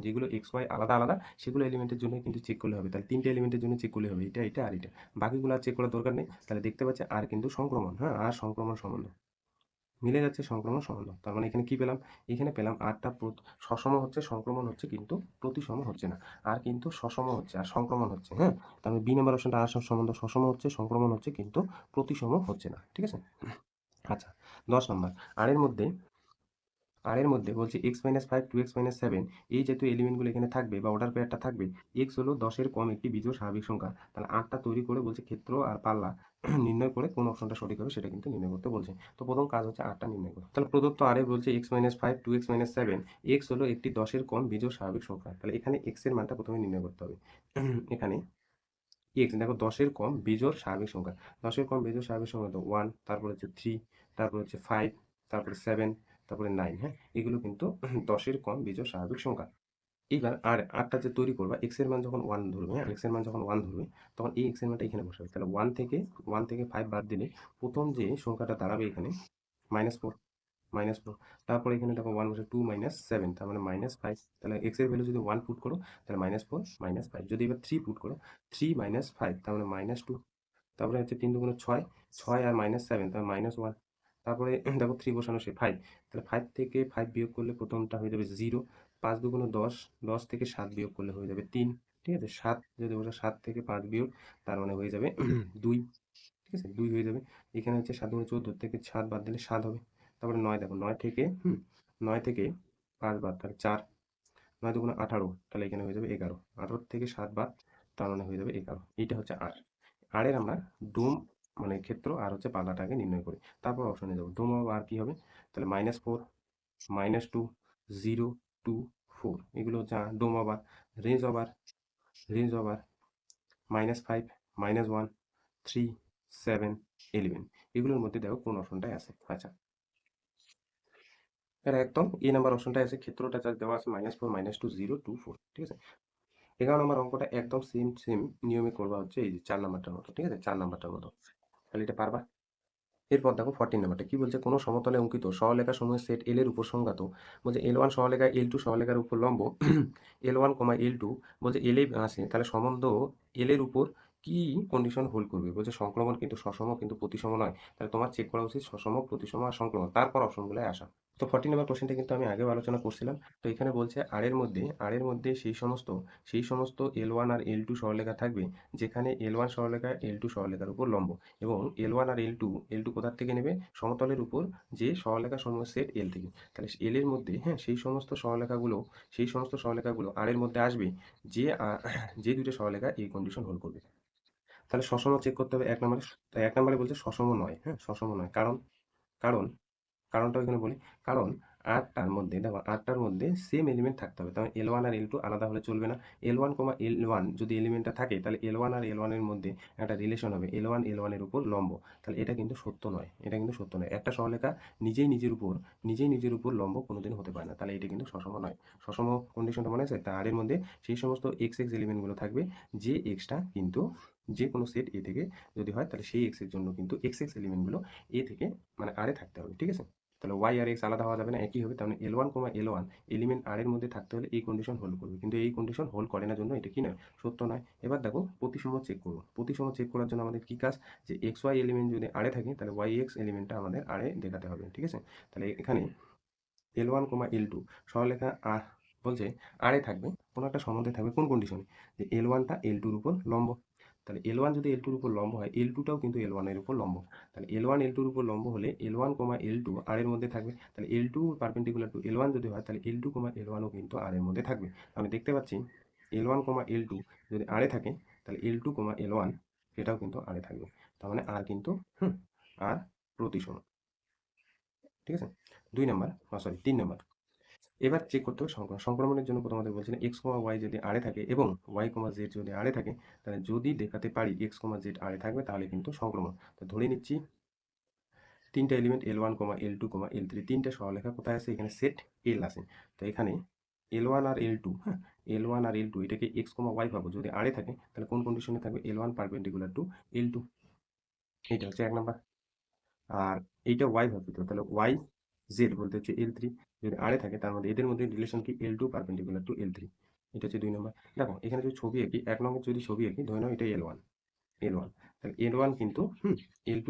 S1: যেগুলো এক্স ওয়াই আলাদা আলাদা, সেগুলো এলিমেন্টের জন্য কিন্তু চেক করলে হবে। তাহলে 3টে এলিমেন্টের জন্য চেক করলে হবে, এটা এটা আর এটা, বাকিগুলো আর চেক করার দরকার নেই। তাহলে দেখতে পাচ্ছি আর কিন্তু সংক্রমণ, আর সংক্রমণ সম্বন্ধ মিলে যাচ্ছে, সংক্রমণ সম্বন্ধ। তার মানে এখানে কি পেলাম? এখানে পেলাম আরটা সসম হচ্ছে, সংক্রমণ হচ্ছে, কিন্তু প্রতিসম হচ্ছে না। আর কিন্তু সসম হচ্ছে আর সংক্রমণ হচ্ছে, তার মানে বি নাম্বার অপশনটা আর সম্বন্ধ সসম হচ্ছে, সংক্রমণ হচ্ছে, কিন্তু প্রতিসম হচ্ছে না, ঠিক আছে। আচ্ছা, 10 নম্বর আর এর মধ্যে বলছে x minus five, 2x minus seven, এই জাতীয় এলিমেন্টগুলো এখানে থাকবে বা অর্ডার পেয়ারটা থাকবে। এক্স হলো 10-এর কম একটি বিজোড় স্বাভাবিক সংখ্যা। তাহলে আটটা তৈরি করে বলছে ক্ষেত্র আর পাল্লা নির্ণয় করে কোন অপশনটা সঠিক হবে সেটা কিন্তু নির্ণয় করতে বলছে। তো প্রথম কাজ হচ্ছে আটটা নির্ণয় করা। তাহলে প্রদত্ত আরে বলছে x minus five, 2x minus seven, x হলো একটি 10-এর কম বিজোড় স্বাভাবিক সংখ্যা। তাহলে এখানে এক্স এর মানটা প্রথমে নির্ণয় করতে হবে। এখানে এক্স দেখো 10-এর কম বিজোড় স্বাভাবিক সংখ্যা, 10-এর কম বিজোড় স্বাভাবিক সংখ্যা তো 1, তারপর হচ্ছে 3, তারপর হচ্ছে 5, তারপরে 7, তারপরে 9, এগুলো কিন্তু 10-এর কম বিজোড় স্বাভাবিক সংখ্যা। এইবার আর আটটা যে তৈরি করবা, এক্স এর মান যখন 1 ধরবে, এক্স এর মান যখন 1 ধরবে, তখন এই এক্স এর মানটা এখানে বসাবে। তাহলে 1 থেকে 5 বাদ দিলে প্রথম যে সংখ্যাটা দাঁড়াবে এখানে -4, -4। তারপরে এখানে দেখো 1 বসে 2 - 7, তার মানে -5। তাহলে x এর ভ্যালু যদি 1 পুট করো, তাহলে -4 -5। যদি এবার 3 পুট করো, 3 - 5, তার মানে -2। তারপরে হচ্ছে 3 দুগুণে 6, 6 আর -7, তার -1। তারপরে দেখো 3 বসানো সে 5, তাহলে 5 থেকে 5 বিয়োগ করলে প্রথমটা হয়ে যাবে 0। 5 দুগুণে 10, 10 থেকে 7 বিয়োগ করলে হয়ে যাবে 3, ঠিক আছে। 7 যদি বসে 7 থেকে 5 বিয়োগ, তার মানে হয়ে যাবে 2, ঠিক আছে, 2 হয়ে যাবে। এখানে হচ্ছে 7 দুগুণে 14, থেকে 7 বাদ দিলে 7 হবে। তারপরে 9 দেখো, 9 থেকে 9 থেকে 5 বাদ, তাহলে 4, 9 দুগুণে 18, তাহলে এখানে হয়ে যাবে 11, 18 থেকে 7 বাদ, তার মানে হয়ে যাবে 11। এইটা হচ্ছে আর। আর এর আমরা ডোম মানে ক্ষেত্র আর হচ্ছে পাল্লাটাকে নির্ণয় করি, তারপর অপশনে যাবো। ডোম অফ আর কি হবে? তাহলে -4, -2, 0, 2, 4, এগুলো হচ্ছে dom of R. Range of R, range of R -5, -1, 3, 7, 11, এগুলোর মধ্যে দেখো কোন অপশনটাই আছে। আচ্ছা, এটা একদম এ নাম্বার অপশনটাই আছে, ক্ষেত্রটা যা দেওয়া আছে -4, -2, 0, 2, 4, ঠিক আছে। 11 নম্বর অঙ্কটা একদম সেম সেম নিয়মে করবা, হচ্ছে এই যে 4 নাম্বারটার মতো, ঠিক আছে, 4 নাম্বারটার মতো। তাহলে এটা পারবা। এরপর দেখো 14 নাম্বারটা কি বলছে? কোনো সমতলে অঙ্কিত সরলরেখা সমূহের সেট এল এর উপর সংজ্ঞাত। বলছে L1 সরলরেখা, L2 সরলরেখার উপর লম্ব, L1, L2 বলছে এল এ আছে, তাহলে সম্বন্ধ এল এর উপর কি কন্ডিশন হোল্ড করবে? বলছে সংক্রমণ কিন্তু সসম, কিন্তু প্রতিসম নয়। তাহলে তোমার চেক করা উচিত সসম, প্রতিসম আর সংক্রমণ, তারপর অপশনগুলো আসা। তো 14 নাম্বার কোশ্চেনটা কিন্তু আমি আগেও আলোচনা করছিলাম। তো এখানে বলছে আর এর মধ্যে সেই সমস্ত L1 আর L2 সরলরেখা থাকবে যেখানে L1 সরলরেখা L2 সরলরেখার উপর লম্ব, এবং L1 আর L2 কোথার থেকে নেবে? সমতলের উপর যে সরলরেখা সমূহের সেট এল থেকে। তাহলে এল এর মধ্যে সেই সমস্ত সরলরেখাগুলো আর এর মধ্যে আসবে যে যে দুটো সরলরেখা এই কন্ডিশন হোল্ড করবে। তাহলে সসম চেক করতে হবে 1 নম্বরে। তাই 1 নম্বরে বলছে সসম নয়, সসম নয়। কারণ কারণ কারণটা এখানে বলি। কারণ আটটার মধ্যে দেখো, আটটার মধ্যে সেম এলিমেন্ট থাকতে হবে, তাহলে L1 আর L2 আলাদা হলে চলবে না। L1, L1 যদি এলিমেন্টটা থাকে তাহলে L1 আর L1 এর মধ্যে একটা রিলেশন হবে, L1 L1 এর উপর লম্ব। তাহলে এটা কিন্তু সত্য নয়, এটা কিন্তু সত্য নয়। একটা সরলরেখা নিজেই নিজের উপর লম্ব কোনোদিন হতে পারে না, তাহলে এটা কিন্তু সসম নয়। সসম কন্ডিশনটা মনে আছে? তা আর এর মধ্যে সেই সমস্ত এক্স এক্স এলিমেন্টগুলো থাকবে, যে এক্সটা কিন্তু যে কোনো সেট এ থেকে যদি হয়, তাহলে সেই এক্স এর জন্য কিন্তু এক্স এক্স এলিমেন্টগুলো এ থেকে মানে আর এ থাকতে হবে, ঠিক আছে? তাহলে ওয়াই আর এক্স আলাদা হওয়া যাবে না, একই হবে। তাহলে L1, L1 এলিমেন্ট আর এর মধ্যে থাকতে হলে এই কন্ডিশন হোল্ড করবে, কিন্তু এই কন্ডিশন হোল্ড করে না জন্য এটা কি নয়, সত্য নয়। এবার দেখো প্রতিসম চেক করবো। প্রতিসম চেক করার জন্য আমাদের কি কাজ, যে এক্স ওয়াই এলিমেন্ট যদি আড়ে থাকে তাহলে ওয়াই এক্স এলিমেন্টটা আমাদের আড়ে দেখাতে হবে, ঠিক আছে? তাহলে এখানে L1, L2 সরলরেখা আর বলছে আড়ে থাকবে, কোনো একটা সম্বন্ধে থাকবে, কোন কন্ডিশনে, যে L1টা L2 এর উপর লম্ব। তাহলে L1 যদি L2 এর উপর লম্ব হয়, L2টাও কিন্তু L1 এর উপর লম্ব। তাহলে L1 L2 এর উপর লম্ব হলে L1, L2 আর এর মধ্যে থাকবে। তাহলে L2 পারপেন্ডিকুলার টু L1 যদি হয়, তাহলে L2, L1ও কিন্তু আর এর মধ্যে থাকবে। আমি দেখতে পাচ্ছি L1, L2 যদি আড়ে থাকে, তাহলে L2, L1 এটাও কিন্তু আড়ে থাকবে। তার মানে আর কিন্তু আর প্রতিসম, ঠিক আছে? 2 নাম্বার, সরি 3 নাম্বার। এবার চেক করতে হবে সংক্রমণ। সংক্রমণের জন্য প্রথমত বলছিলেন এক্স কমা ওয়াই যদি আড়ে থাকে এবং ওয়াই কমা জেড যদি আড়ে থাকে, তাহলে যদি দেখাতে পারি এক্স কমা জেড আড়ে থাকবে, তাহলে কিন্তু সংক্রমণ। তো ধরে নিচ্ছি তিনটা এলিমেন্ট L1, L2, L3, তিনটা সরলরেখা কোথায় আছে, এখানে সেট এল আছে। তো এখানে L1 আর L2, হ্যাঁ, L1 আর L2 এটাকে এক্স কমা ওয়াই পাবো। যদি আড়ে থাকে তাহলে কোন কন্ডিশনে থাকবে, L1 পারপেন্ডিকুলার টু L2, এইটা হচ্ছে 1 নাম্বার। আর এইটা ওয়াই ভাবতে হবে, তাহলে ওয়াই জেড বলতে হচ্ছে L3। যদি আড়ে থাকে তার মধ্যে এদের মধ্যে রিলেশন কি, L2 পারপেন্ডিকুলার টু L3। এটা হচ্ছে 2 নাম্বার। দেখো এখানে যদি ছবি আঁকি, 1 নং যদি ছবি আঁকি, ধরে নাও এটা L1, L1, তাহলে L1 কিন্তু L2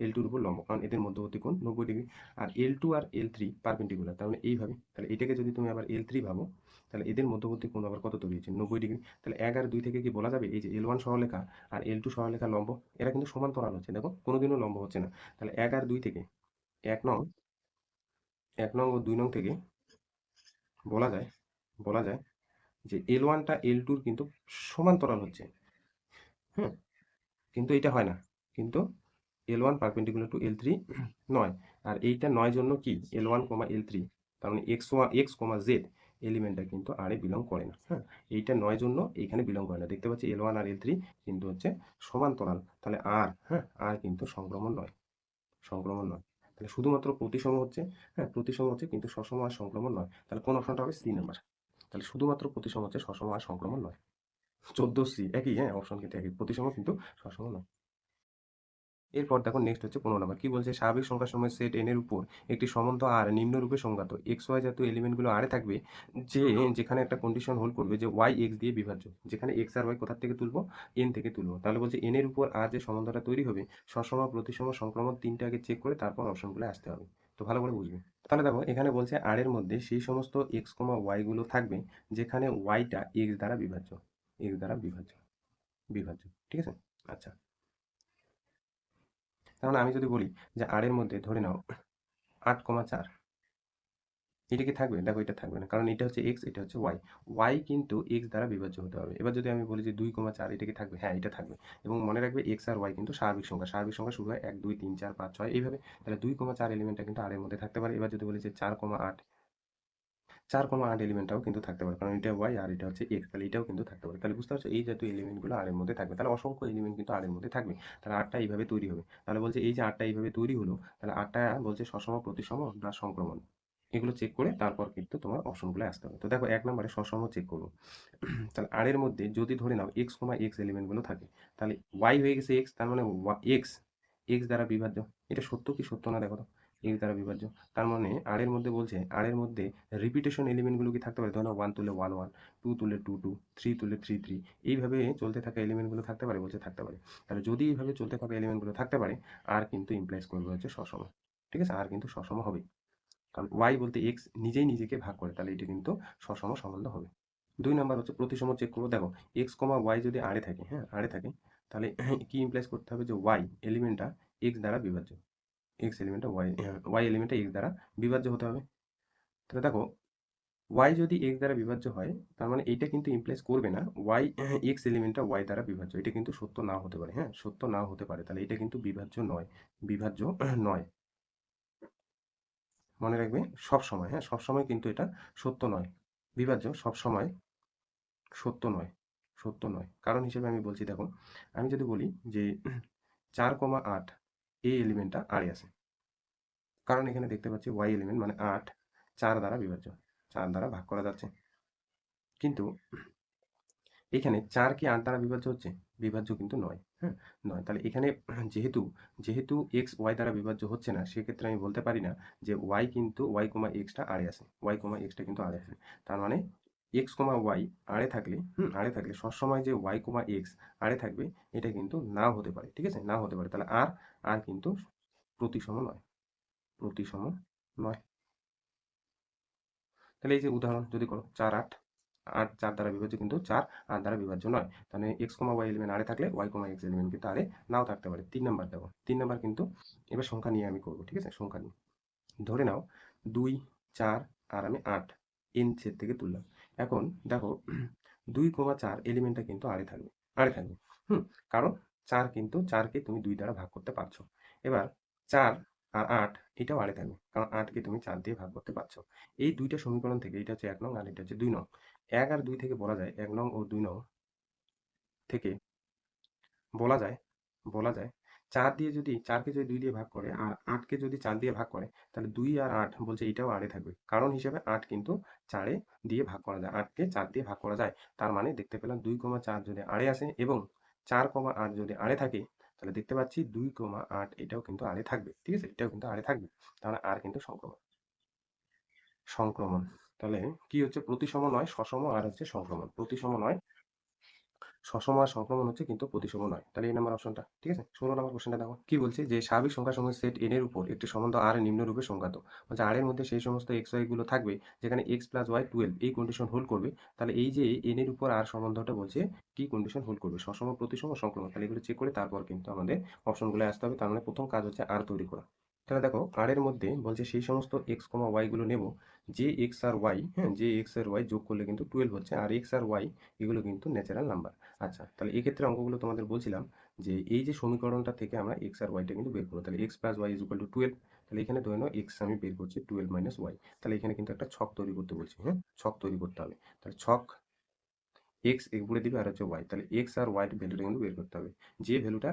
S1: এর উপর লম্ব, কারণ এদের মধ্যবর্তী কোণ 90 ডিগ্রি। আর L2 আর L3 পারপেন্ডিকুলার, তার মানে এইভাবে। তাহলে এটাকে যদি তুমি আবার L3 ভাবো, তাহলে এদের মধ্যবর্তী কোণ আবার কত তৈরি হয়েছে, 90 ডিগ্রি। তাহলে 1 আর 2 থেকে কি বলা যাবে, এই যে L1 সরলরেখা আর L2 সরলরেখা লম্ব, এরা কিন্তু সমান্তরাল হচ্ছে, দেখো কোনোদিনও লম্ব হচ্ছে না। তাহলে 1 আর 2 থেকে, 1 নং, 1 নং ও 2 নং থেকে বলা যায় বলা যায় যে L1টা L2-র কিন্তু সমান্তরাল হচ্ছে, হুম, কিন্তু এটা হয় না। কিন্তু L1 পারপেন্ডিকুলার টু L3 নয়। আর এইটা নয় জন্য কি, L1, L3, তার মানে এক্স কমা জেড এলিমেন্টটা কিন্তু আর এ বিলং করে না, হ্যাঁ। এইটা নয় জন্য এইখানে বিলং করে না। দেখতে পাচ্ছি L1 আর L3 কিন্তু হচ্ছে সমান্তরাল, তাহলে আর, হ্যাঁ, আর কিন্তু সংক্রমণ নয়, সংক্রমণ নয়। তাহলে শুধুমাত্র প্রতিসম হচ্ছে, হ্যাঁ, প্রতিসম হচ্ছে কিন্তু সসম আর সংক্রমণ নয়। তাহলে কোন অপশনটা হবে, C নাম্বার। তাহলে শুধুমাত্র প্রতিসম হচ্ছে, সসম আর সংক্রমণ নয়। 14C একই, হ্যাঁ, অপশন কিন্তু একই, প্রতিসম কিন্তু সসম নয়। এরপর দেখো নেক্সট হচ্ছে 15 নাম্বার। কি বলছে, স্বাভাবিক সংখ্যার সময় সেট এন এর উপর একটি সম্বন্ধ আর নিম্নরূপে সংজ্ঞাত, এক্স ওয়াই জাতীয় এলিমেন্টগুলো আরে থাকবে, যে যেখানে একটা কন্ডিশন হোল্ড করবে যে ওয়াই এক্স দিয়ে বিভাজ্য। যেখানে এক্স আর ওয়াই কোথা থেকে তুলবো, এন থেকে তুলবো। তাহলে বলছে এন এর উপর আর যে সম্বন্ধটা তৈরি হবে, সসম, প্রতিসম, সংক্রমণ, তিনটা আগে চেক করে তারপর অপশনগুলো আসতে হবে। তো ভালো করে বুঝবে। তাহলে দেখো এখানে বলছে আর এর মধ্যে সেই সমস্ত এক্স কমা ওয়াই গুলো থাকবে যেখানে ওয়াইটা এক্স দ্বারা বিভাজ্য, এক্স দ্বারা বিভাজ্য, বিভাজ্য, ঠিক আছে? আচ্ছা, তাহলে আমি যদি বলি যে আর এর মধ্যে ধরে নাও 8,4, এটা কি থাকবে? দেখো এটা থাকবে না, কারণ এটা হচ্ছে এক্স, এটা হচ্ছে ওয়াই। ওয়াই কিন্তু এক্স দ্বারা বিভাজ্য হতে হবে। এবার যদি আমি বলি যে 2,4, এটা কি থাকবে? হ্যাঁ, এটা থাকবে। এবং মনে রাখবে এক্স আর ওয়াই কিন্তু স্বাভাবিক সংখ্যা, স্বাভাবিক সংখ্যা শুরু হয় 1, 2, 3, 4, 5, 6 এইভাবে। তাহলে 2,4 এলিমেন্টটা কিন্তু আর এর মধ্যে থাকতে পারে। এবার যদি বলি যে 4,8, 4,8 এলিমেন্টটাও কিন্তু থাকতে পারে, কারণ এটা ওয়াই আর এটা হচ্ছে এক্স, তাহলে এটাও কিন্তু থাকতে পারে। তাহলে বুঝতে পারছো, এই জাতীয় এলিমেন্টগুলো আর এর মধ্যে থাকবে। তাহলে অসংখ্য এলিমেন্ট কিন্তু আর এর মধ্যে থাকবে। তাহলে আটটা এইভাবে তৈরি হবে। তাহলে বলছে এই যে আটটা এইভাবে তৈরি হলো, তাহলে আটটা বলছে সসম, প্রতিসম না সংক্রমণ, এগুলো চেক করে তারপর কিন্তু তোমার অপশনগুলো আসতে হবে। তো দেখো 1 নম্বরে সসম চেক করবো। তাহলে আর এর মধ্যে যদি ধরে নাও এক্স কমা এক্স এলিমেন্টগুলো থাকে, তাহলে ওয়াই হয়ে গেছে এক্স, তার মানে এক্স এক্স দ্বারা বিভাজ্য। এটা সত্য কি সত্য না দেখো তো, এক্স দ্বারা বিভাজ্য। তার মানে আর এর মধ্যে বলছে, আর এর মধ্যে রিপিটেশন এলিমেন্টগুলো কি থাকতে পারে, ধরো 1 তুলে 1 1, 2 তুলে 2 2, 3 তুলে 3 3, এইভাবে চলতে থাকা এলিমেন্টগুলো থাকতে পারে, বলছে থাকতে পারে। তাহলে যদি এইভাবে চলতে থাকা এলিমেন্টগুলো থাকতে পারে, আর কিন্তু ইমপ্লাইজ করবে হচ্ছে সসম, ঠিক আছে? আর কিন্তু সসম হবে, কারণ ওয়াই বলতে এক্স নিজেই নিজেকে ভাগ করে, তাহলে এটা কিন্তু সসম সম্বন্ধ হবে। 2 নাম্বার হচ্ছে প্রতিসম চেক করবো। দেখো এক্স কমা ওয়াই যদি আড়ে থাকে, হ্যাঁ, আড়ে থাকে, তাহলে কি ইমপ্লাইজ করতে হবে, যে ওয়াই এলিমেন্টটা এক্স দ্বারা বিভাজ্য, এক্স এলিমেন্টটা ওয়াই এলিমেন্টটা এক্স দ্বারা বিভাজ্য হতে হবে। তাহলে দেখো ওয়াই যদি এক্স দ্বারা বিভাজ্য হয়, তার মানে এইটা কিন্তু ইমপ্লাইজ করবে না ওয়াই এক্স এলিমেন্টটা ওয়াই দ্বারা বিভাজ্য। এটা কিন্তু সত্য নাও হতে পারে, হ্যাঁ, সত্য নাও হতে পারে। তাহলে এটা কিন্তু বিভাজ্য নয়, বিভাজ্য নয়। মনে রাখবে সব সময়, হ্যাঁ, সব সময় কিন্তু এটা সত্য নয়। বিভাজ্য সব সময় সত্য নয়, সত্য নয়। কারণ হিসেবে আমি বলছি দেখো, আমি যদি বলি যে 4,8 এই এলিমেন্টটা আর এ আছে। কারণ এখানে দেখতে পাচ্ছি ওয়াই এলিমেন্ট মানে 8 4 দ্বারা বিভাজ্য, 4 দ্বারা ভাগ করা যাচ্ছে। কিন্তু এখানে 4 কি 8 দ্বারা বিভাজ্য হচ্ছে? বিভাজ্য কিন্তু নয়, হ্যাঁ, নয়। তাহলে এখানে যেহেতু যেহেতু এক্স ওয়াই দ্বারা বিভাজ্য হচ্ছে না, সেক্ষেত্রে আমি বলতে পারি না যে ওয়াই কিন্তু ওয়াই কমা এক্সটা আড়ে আছে, ওয়াই কমা এক্সটা কিন্তু আড়ে আছে। তার মানে এক্স কমা ওয়াই আড়ে থাকলে, আড়ে থাকলে সবসময় যে ওয়াই কমা এক্স আড়ে থাকবে, এটা কিন্তু নাও হতে পারে, ঠিক আছে, নাও হতে পারে। তাহলে আর আর কিন্তু প্রতিসম নয়, প্রতিসম নয়। তাহলে এই যে উদাহরণ যদি করো 4 8, 8 4 দ্বারা বিভাজ্য কিন্তু 4 8 দ্বারা বিভাজ্য নয়। তাহলে এক্স কমা ওয়াই এলিমেন্ট আড়ে থাকলে ওয়াই কমা এক্স এলিমেন্ট কিন্তু আড়ে নাও থাকতে পারে। 3 নাম্বার দেখো, 3 নাম্বার কিন্তু এবার সংখ্যা নিয়ে আমি করবো, ঠিক আছে, সংখ্যা নিয়ে। ধরে নাও 2 4 আর আমি 8 এন ছেদ থেকে তুললাম। এখন দেখো 2 কমা 4 এলিমেন্টটা কিন্তু আড়ে থাকবে, আড়ে থাকবে। হুম, কারণ 4 কিন্তু 4কে তুমি 2 দ্বারা ভাগ করতে পারছো। এবার 4 আর 8 এটাও আড়ে থাকবে, কারণ 8কে তুমি 4 দিয়ে ভাগ করতে পারছো। এই দুইটা সমীকরণ থেকে এটা হচ্ছে 1 নং আর এটা হচ্ছে 2 নং। 1 আর 2 থেকে বলা যায়, 1 নং ও 2 নং থেকে বলা যায়, বলা যায় 4 দিয়ে যদি 4কে যদি 2 দিয়ে ভাগ করে আর 8কে যদি 4 দিয়ে ভাগ করে, তাহলে 2 আর 8 বলছে এটাও আড়ে থাকবে। কারণ হিসেবে 8 কিন্তু 4 দিয়ে ভাগ করা যায়, 8কে 4 দিয়ে ভাগ করা যায়। তার মানে দেখতে পেলাম 2,4 যদি আড়ে আসে এবং 4,8 যদি আড়ে থাকে, তাহলে দেখতে পাচ্ছি 2,8 এটাও কিন্তু আড়ে থাকবে, ঠিক আছে, এটাও কিন্তু আড়ে থাকবে। তাহলে আর কিন্তু সংক্রমণ, সংক্রমণ। তাহলে কি হচ্ছে? প্রতিসম নয় সসম, আর হচ্ছে সংক্রমণ। প্রতিসম নয় সসম আর সংক্রমণ হচ্ছে, কিন্তু প্রতিসম নয়। তাহলে এই নাম্বার অপশনটা ঠিক আছে। 16 নম্বর কোশ্চেনটা দেখো কি বলছে, যে স্বাভাবিক সংখ্যাসমূহের সেট n এর উপর একটি সম্বন্ধ r নিম্নরূপে সংজ্ঞাত। বলছে r এর মধ্যে সেই সমস্ত x y গুলো থাকবে যেখানে x প্লাস y 12 এই কন্ডিশন হোল্ড করবে। তাহলে এই যে n এর উপর r সম্বন্ধটা বলছে কি কন্ডিশন হোল্ড করবে? সসম, প্রতিসম, সংক্রমণ। তাহলে এগুলো চেক করে তারপর কিন্তু আমাদের অপশনগুলো আসতে হবে। তার মানে প্রথম কাজ হচ্ছে r তৈরি করা। তাহলে দেখো r এর মধ্যে বলছে সেই সমস্ত x, y গুলো নেব যে x আর y, হ্যাঁ, যে x আর y যোগ করলে কিন্তু 12 হচ্ছে, আর x আর y এগুলো কিন্তু ন্যাচারাল নাম্বার। আচ্ছা, তাহলে এক্ষেত্রে অঙ্কগুলো তোমাদের বলছিলাম যে এই যে সমীকরণটা থেকে আমরা এক্স আর ওয়াইটা কিন্তু বের করবো। তাহলে X plus Y is equal to 12। তাহলে এখানে ধরে নাও এক্স আমি বের করছি 12 মাইনাস ওয়াই। তাহলে এখানে কিন্তু একটা ছক তৈরি করতে বলছি, হ্যাঁ, ছক তৈরি করতে হবে। তাহলে ছক এক্স বলে দিবে আর হচ্ছে ওয়াই। তাহলে এক্স আর ওয়াই ভ্যালুটা কিন্তু বের করতে হবে, যে ভ্যালুটা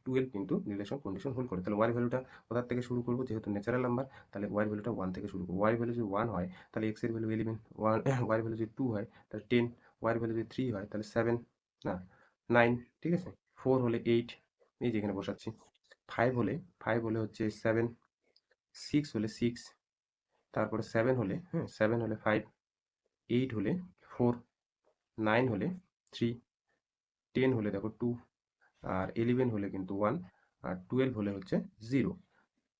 S1: 12 কিন্তু রিলেশন কন্ডিশন হোল্ড করে। তাহলে ওয়াই ভ্যালুটা কোথার থেকে শুরু করবো? যেহেতু ন্যাচারাল নাম্বার, তাহলে ওয়াই ভ্যালুটা 1 থেকে শুরু করবো। ওয়াই ভ্যালু যদি 1 হয় তাহলে এক্স এর ভ্যালু 11, ওয়ান ওয়াই ভ্যালু যদি 2 হয় তাহলে 10, ওয়াই ভ্যালু যদি 3 হয় তাহলে 7, না 9, ঠিক আছে, 4 হলে 8, এই যেখানে বসাচ্ছি। 5 হলে 5 হলে হচ্ছে 7, 6 হলে 6, তারপরে 7 হলে, হ্যাঁ, 7 হলে 5, 8 হলে 4, 9 হলে 3, 10 হলে দেখো 2, আর 11 হলে কিন্তু 1, আর 12 হলে হচ্ছে 0।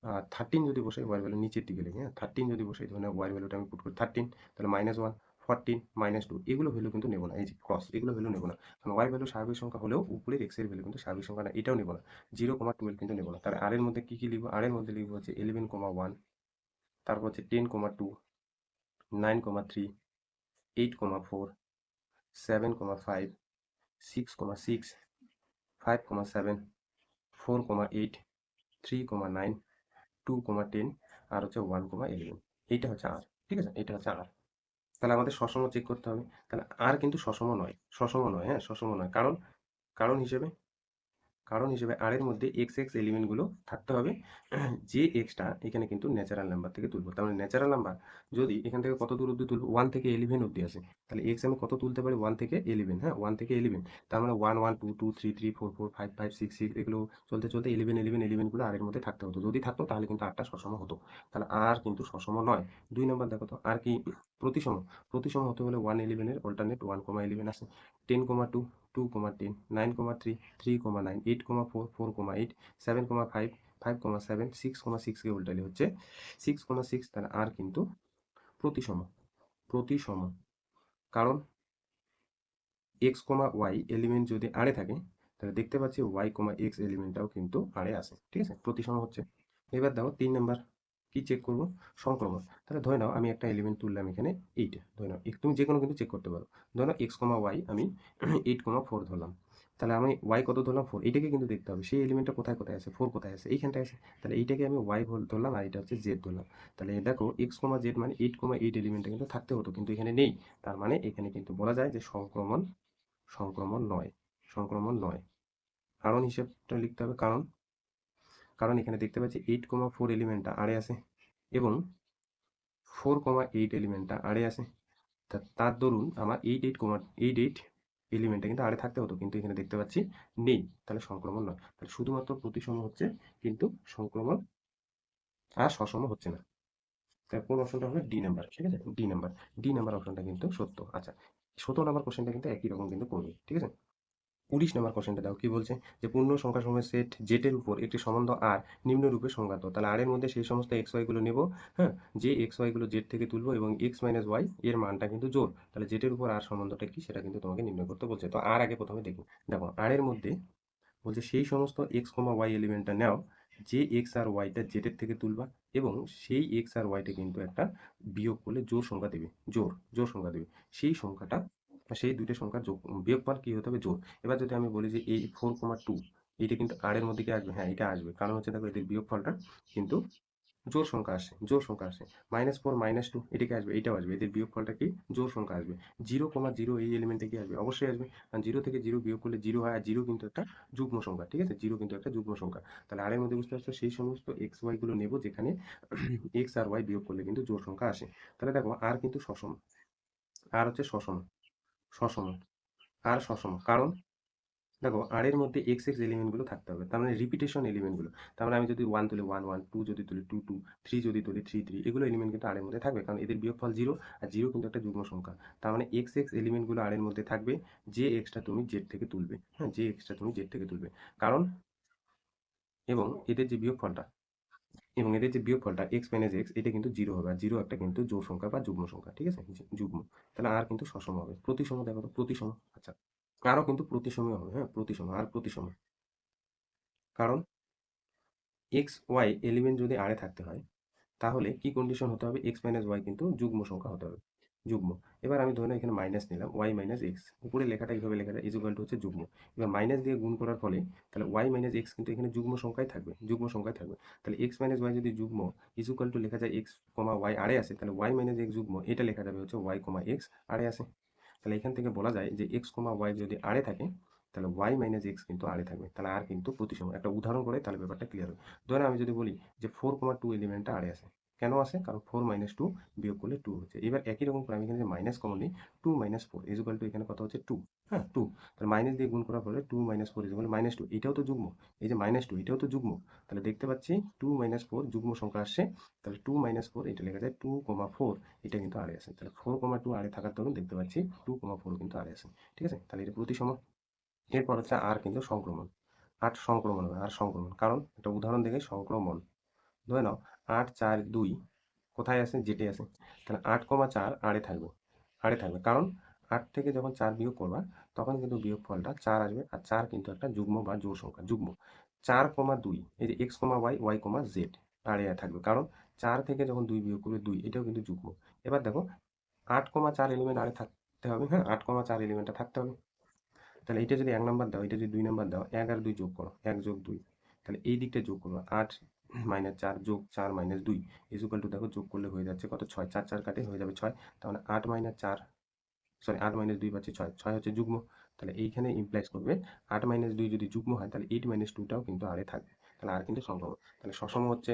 S1: আর 13 যদি বসাই, ওয়াই ভ্যালু নিচের দিকে লিখি, হ্যাঁ, 13 যদি বসাই, ধরুন ওয়াই ভ্যালুটা আমি পুট করি 13, তাহলে -1, 14, -2, এগুলো ভ্যালু কিন্তু নেবো না। এই যে ক্রস, এগুলো ভ্যালু নেবো না, কারণ ওয়াই ভ্যালু স্বাভাবিক সংখ্যা হলেও উপরের এক্স এর ভ্যালু কিন্তু স্বাভাবিক সংখ্যা না, এটাও নেবো না। 0,12 কিন্তু নেবো না। তাহলে আর এর মধ্যে কি কি লিখবো? আর এর মধ্যে লিখবো হচ্ছে 11,1, তারপর হচ্ছে 10,2, 9,3, 8,4, 7,5, 6,6, 5,7, 4,8, 3,9, 2,10, আর হচ্ছে 1,11। এইটা হচ্ছে আর, ঠিক আছে, এটা হচ্ছে আর। তাহলে আমাদের সসম চেক করতে হবে। তাহলে আর কিন্তু সসম নয়, সসম নয়, হ্যাঁ, সসম নয়। কারণ কারণ হিসেবে কারণ হিসেবে আর এর মধ্যে এক্স এক্স এলিমেন্টগুলো থাকতে হবে, যে এক্সটা এখানে কিন্তু ন্যাচারাল নাম্বার থেকে তুলবো। তার মানে ন্যাচারাল নাম্বার যদি এখান থেকে কত দূর অব্দি তুলবো? 1 থেকে 11 অব্দি আছে। তাহলে এক্স আমি কত তুলতে পারি? 1 থেকে 11, হ্যাঁ, 1 থেকে 11। তার মানে 1 1 2 2 3 3 4 4 5 5 6 6 এগুলো চলতে চলতে 11 11 এলিমেন্টগুলো আর এর মধ্যে থাকতে হতো। যদি থাকতো তাহলে কিন্তু আরটা সসম হতো। তাহলে আর কিন্তু সসম নয়। 2 নম্বর দেখো তো, আর কি প্রতিসম? প্রতিসম হতে হলে 1 11 এর অল্টারনেট 1,11 আছে। 10,2, 2,10, 9,3, 3,9, 8,4, 4,8, 7,5, 5,7, 6,6 কে উল্টালে হচ্ছে 6,6। তাহলে আর কিন্তু প্রতিসম, প্রতিসম। কারণ এক্স কমা ওয়াই এলিমেন্ট যদি আড়ে থাকে, তাহলে দেখতে পাচ্ছি ওয়াই কমা এক্স এলিমেন্টটাও কিন্তু আড়ে আছে, ঠিক আছে, প্রতিসম হচ্ছে। এবার দেখো 3 নাম্বার কি চেক করবো? সংক্রমণ। তাহলে ধরে নাও আমি একটা এলিমেন্ট তুললাম এখানে 8, ধরে নাও তুমি যে কোনো কিন্তু চেক করতে পারো। ধরে নাও এক্স কমা ওয়াই আমি 8,4 ধরলাম। তাহলে আমি ওয়াই কত ধরলাম 4, এইটাকে কিন্তু দেখতে হবে সেই এলিমেন্টটা কোথায় কোথায় আছে, 4 কোথায় আছে, এইখানটায় আছে। তাহলে এইটাকে আমি ওয়াই ধরলাম আর এটা হচ্ছে জেড ধরলাম। তাহলে দেখো এক্স কমা জেড মানে 8,8 এলিমেন্টটা কিন্তু থাকতে হতো, কিন্তু এখানে নেই। তার মানে এখানে কিন্তু বলা যায় যে সংক্রমণ সংক্রমণ নয়, সংক্রমণ নয়। কারণ হিসেবটা লিখতে হবে, কারণ কারণ এখানে দেখতে পাচ্ছি 8,4 এলিমেন্টটা আড়ে আছে এবং 4,8 এলিমেন্টটা আড়ে আছে। তার দরুন আমার 8 এলিমেন্টটা কিন্তু আড়ে থাকতে হতো, কিন্তু এখানে দেখতে পাচ্ছি নেই। তাহলে সংক্রমণ নয়। তাহলে শুধুমাত্র প্রতিসম হচ্ছে, কিন্তু সংক্রমণ আর সসম হচ্ছে না। তাহলে কোন অপশনটা হবে? D number. ঠিক আছে, ডি নাম্বার অপশনটা কিন্তু সত্য। আচ্ছা, 17 নাম্বার কোশ্চেনটা কিন্তু একই রকম কিন্তু করবে। ঠিক আছে, 19 নাম্বার কোশ্চেনটা দাও, কি বলছে যে পূর্ণ সংখ্যা সমূহের সেট জেটের উপর একটি সম্বন্ধ আর নিম্নরূপে সংজ্ঞাত। তাহলে আর এর মধ্যে সেই সমস্ত এক্স ওয়াই গুলো নেব, হ্যাঁ, যে এক্স ওয়াই গুলো জেড থেকে তুলবো এবং এক্স মাইনাস ওয়াই এর মানটা কিন্তু জোর। তাহলে জেটের উপর আর সম্বন্ধটা কি সেটা কিন্তু তোমাকে নির্ণয় করতে বলছে। তো আর আগে প্রথমে দেখি, দেখো আর এর মধ্যে বলছে সেই সমস্ত এক্স কমা ওয়াই এলিমেন্টটা নাও যে এক্স আর ওয়াইটা জেটের থেকে তুলবা এবং সেই এক্স আর ওয়াইটা কিন্তু একটা বিয়োগ করলে জোর সংখ্যা দেবে, জোর সংখ্যা দেবে। সেই সংখ্যাটা বা সেই দুইটা সংখ্যার যোগ বিয়োগফল কি হতে হবে? জোর। এবার যদি আমি বলি যে এই 4,2 এটা কিন্তু আর এর মধ্যে কি আসবে? হ্যাঁ, এটা আসবে। কারণ হচ্ছে দেখো এদের বিয়োগফলটা কিন্তু জোর সংখ্যা আসে, জোর সংখ্যা আসে। -4 -2 এটাকে আসবে, এটাও আসবে। এদের বিয়োগফলটা কি? জোর সংখ্যা আসবে। 0,0 এই এলিমেন্টে কি আসবে? অবশ্যই আসবে। কারণ 0 থেকে 0 বিয়োগ করলে 0 হয়, আর 0 কিন্তু একটা যুগ্ম সংখ্যা। ঠিক আছে, 0 কিন্তু একটা যুগ্ম সংখ্যা। তাহলে আর এর মধ্যে বুঝতে পারছো সেই সমস্ত এক্স ওয়াই গুলো নেব যেখানে এক্স আর ওয়াই বিয়োগ করলে কিন্তু জোর সংখ্যা আসে। তাহলে দেখো আর কিন্তু সসম, আর হচ্ছে সসম, সসম, আর সসম। কারণ দেখো আর এর মধ্যে এক্স এক্স এলিমেন্ট গুলো থাকতে হবে, তার মানে রিপিটেশন এলিমেন্ট গুলো। তার মানে আমি যদি 1 তুলি 1 1, 2 যদি তুলি 2 2, 3 যদি তুলি 3 3, এগুলো এলিমেন্ট কিন্তু আর এর মধ্যে থাকবে, কারণ এদের বিয়োগফল 0, আর 0 কিন্তু একটা যুগ্ম সংখ্যা। তার মানে এক্স এক্স এলিমেন্ট গুলো আর এর মধ্যে থাকবে, যে এক্সটা তুমি জেড থেকে তুলবে, হ্যাঁ, যে এক্সটা তুমি জেড থেকে তুলবে। কারণ এবং এদের যে বিয়োগফলটা এক্স মাইনাস এক্স এটা কিন্তু 0 হবে, আর 0 একটা কিন্তু জোড় সংখ্যা বা যুগ্ম সংখ্যা। ঠিক আছে, যুগ্ম। তাহলে আর কিন্তু সসম হবে। প্রতিসম দেখো তো, প্রতিসম। আচ্ছা, আরও কিন্তু প্রতিসমই হবে, হ্যাঁ, প্রতিসম আর প্রতিসম। কারণ এক্স ওয়াই এলিমেন্ট যদি আরে থাকতে হয় তাহলে কি কন্ডিশন হতে হবে? এক্স মাইনাস ওয়াই কিন্তু যুগ্ম সংখ্যা হতে হবে, যুগ্ম। এবার আমি ধরে নাও এখানে মাইনাস নিলাম, ওয়াই মাইনাস এক্স, উপরে লেখাটা এইভাবে লেখা যায় ইজ ইকুয়াল টু হচ্ছে যুগ্ম। এবার মাইনাস দিয়ে গুণ করার ফলে তাহলে ওয়াই মাইনাস এক্স কিন্তু এখানে যুগ্ম সংখ্যায় থাকবে, যুগ্ম সংখ্যায় থাকবে। তাহলে এক্স মাইনাস ওয়াই যদি যুগ্ম ইজ ইকুয়াল টু লেখা যায় এক্স কমা ওয়াই আড়ে আছে, তাহলে ওয়াই মাইনাস এক্স যুগ্ম এটা লেখা যাবে হচ্ছে ওয়াই কমা এক্স আড়ে আছে। তাহলে এখান থেকে বলা যায় যে এক্স কমা ওয়াই যদি আড়ে থাকে তাহলে ওয়াই মাইনাস এক্স কিন্তু আড়ে থাকবে। তাহলে আর কিন্তু প্রতিসম। একটা উদাহরণ করে তাহলে ব্যাপারটা ক্লিয়ার হবে। ধরেন আমি যদি বলি যে 4,2 এলিমেন্টটা আড়ে আছে, কেন আছে? কারণ 4 মাইনাস 2 বিয়োগ করলে 2 হচ্ছে। এবার একই রকম করে আমি এখানে যে মাইনাস কমন নিই, 2 মাইনাস 4 ইজ ইকুয়াল টু এখানে কত হচ্ছে? 2। হ্যাঁ, 2। তাহলে মাইনাস দিয়ে গুণ করার ফলে 2 মাইনাস 4 ইজ ইকুয়াল মাইনাস 2, এটাও তো যুগ্ম। এই যে মাইনাস 2 এটাও তো যুগ্ম। তাহলে দেখতে পাচ্ছি 2 মাইনাস 4 যুগ্ম সংখ্যা আসছে। তাহলে 2 মাইনাস 4 এটা লেখা যায় 2,4, এটা কিন্তু আড়ে আছে। তাহলে 4,2 আড়ে থাকার দরুন দেখতে পাচ্ছি 2,4 কিন্তু আড়ে আছে। ঠিক আছে, তাহলে এটা প্রতিসম। এরপর হচ্ছে আর কিন্তু সংক্রমণ। আট সংক্রমণ হবে, আর সংক্রমণ। কারণ একটা উদাহরণ দেখে সংক্রমণ ধরে নাও 8 4 2 কোথায় আছে? জেটে আছে। তাহলে 8,4 আড়ে থাকবে, আড়ে থাকবে। কারণ 8 থেকে যখন 4 বিয়োগ করবা তখন কিন্তু বিয়োগফলটা 4 আসবে, আর 4 কিন্তু একটা যুগ্ম বা জোড় সংখ্যা, যুগ্ম। 4,2 এই যে এক্স কমা ওয়াই ওয়াই কমা জেড আড়ে থাকবে, কারণ 4 থেকে যখন 2 বিয়োগ করবে 2, এটাও কিন্তু যুগ্ম। এবার দেখো 8,4 এলিমেন্ট আড়ে থাকতে হবে, হ্যাঁ, 8,4 এলিমেন্টটা থাকতে হবে। তাহলে এটা যদি 1 নাম্বার দাও, এটা যদি 2 নাম্বার দাও, 1 আর 2 যোগ করো, 1 যোগ 2। তাহলে এই দিকটা যোগ করবো, 8 মাইনাস 4 যোগ 4 মাইনাস 2 ইজ ইকুয়াল টু দেখো যোগ করলে হয়ে যাচ্ছে কত? 6। 4 4 কাটে হয়ে যাবে 6। তাহলে 8 মাইনাস 4, সরি 8 মাইনাস 2 পাচ্ছি 6, 6 হচ্ছে যুগ্ম। তাহলে এইখানে ইমপ্লাইজ করবে 8 মাইনাস 2 যদি যুগ্ম হয় তাহলে 8 মাইনাস 2টাও কিন্তু আরে থাকবে। তাহলে আর কিন্তু সংক্রমণ। তাহলে সসম হচ্ছে,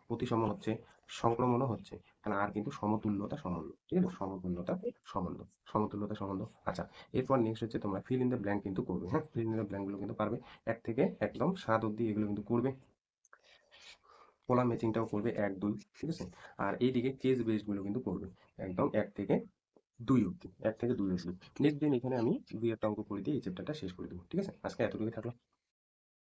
S1: প্রতিসম হচ্ছে, সংক্রমণও হচ্ছে। তাহলে আর কিন্তু সমতুল্যতা সম্বন্ধ। ঠিক আছে, সমতুল্যতা সম্বন্ধ, সমতুল্যতা সম্বন্ধ। আচ্ছা, এরপর নেক্সট হচ্ছে তোমরা ফিল ইন দ্য ব্ল্যাঙ্ক কিন্তু করবে, হ্যাঁ, ফিল ইন দ্য ব্ল্যাঙ্ক গুলো কিন্তু পারবে। 1 থেকে একদম 7 অবধি এগুলো কিন্তু করবে। কলাম ম্যাচিংটাও করবে 1 2, ঠিক আছে। আর এইদিকে কেস বেসড গুলো কিন্তু করবে একদম 1 থেকে 2 অবধি, 1 থেকে 2 অবধি। নেক্সট দিন এখানে আমি 2 একটা অঙ্ক করে দিয়ে এই চ্যাপ্টারটা শেষ করে দেবো। ঠিক আছে, আজকে এতটুকু থাকলো।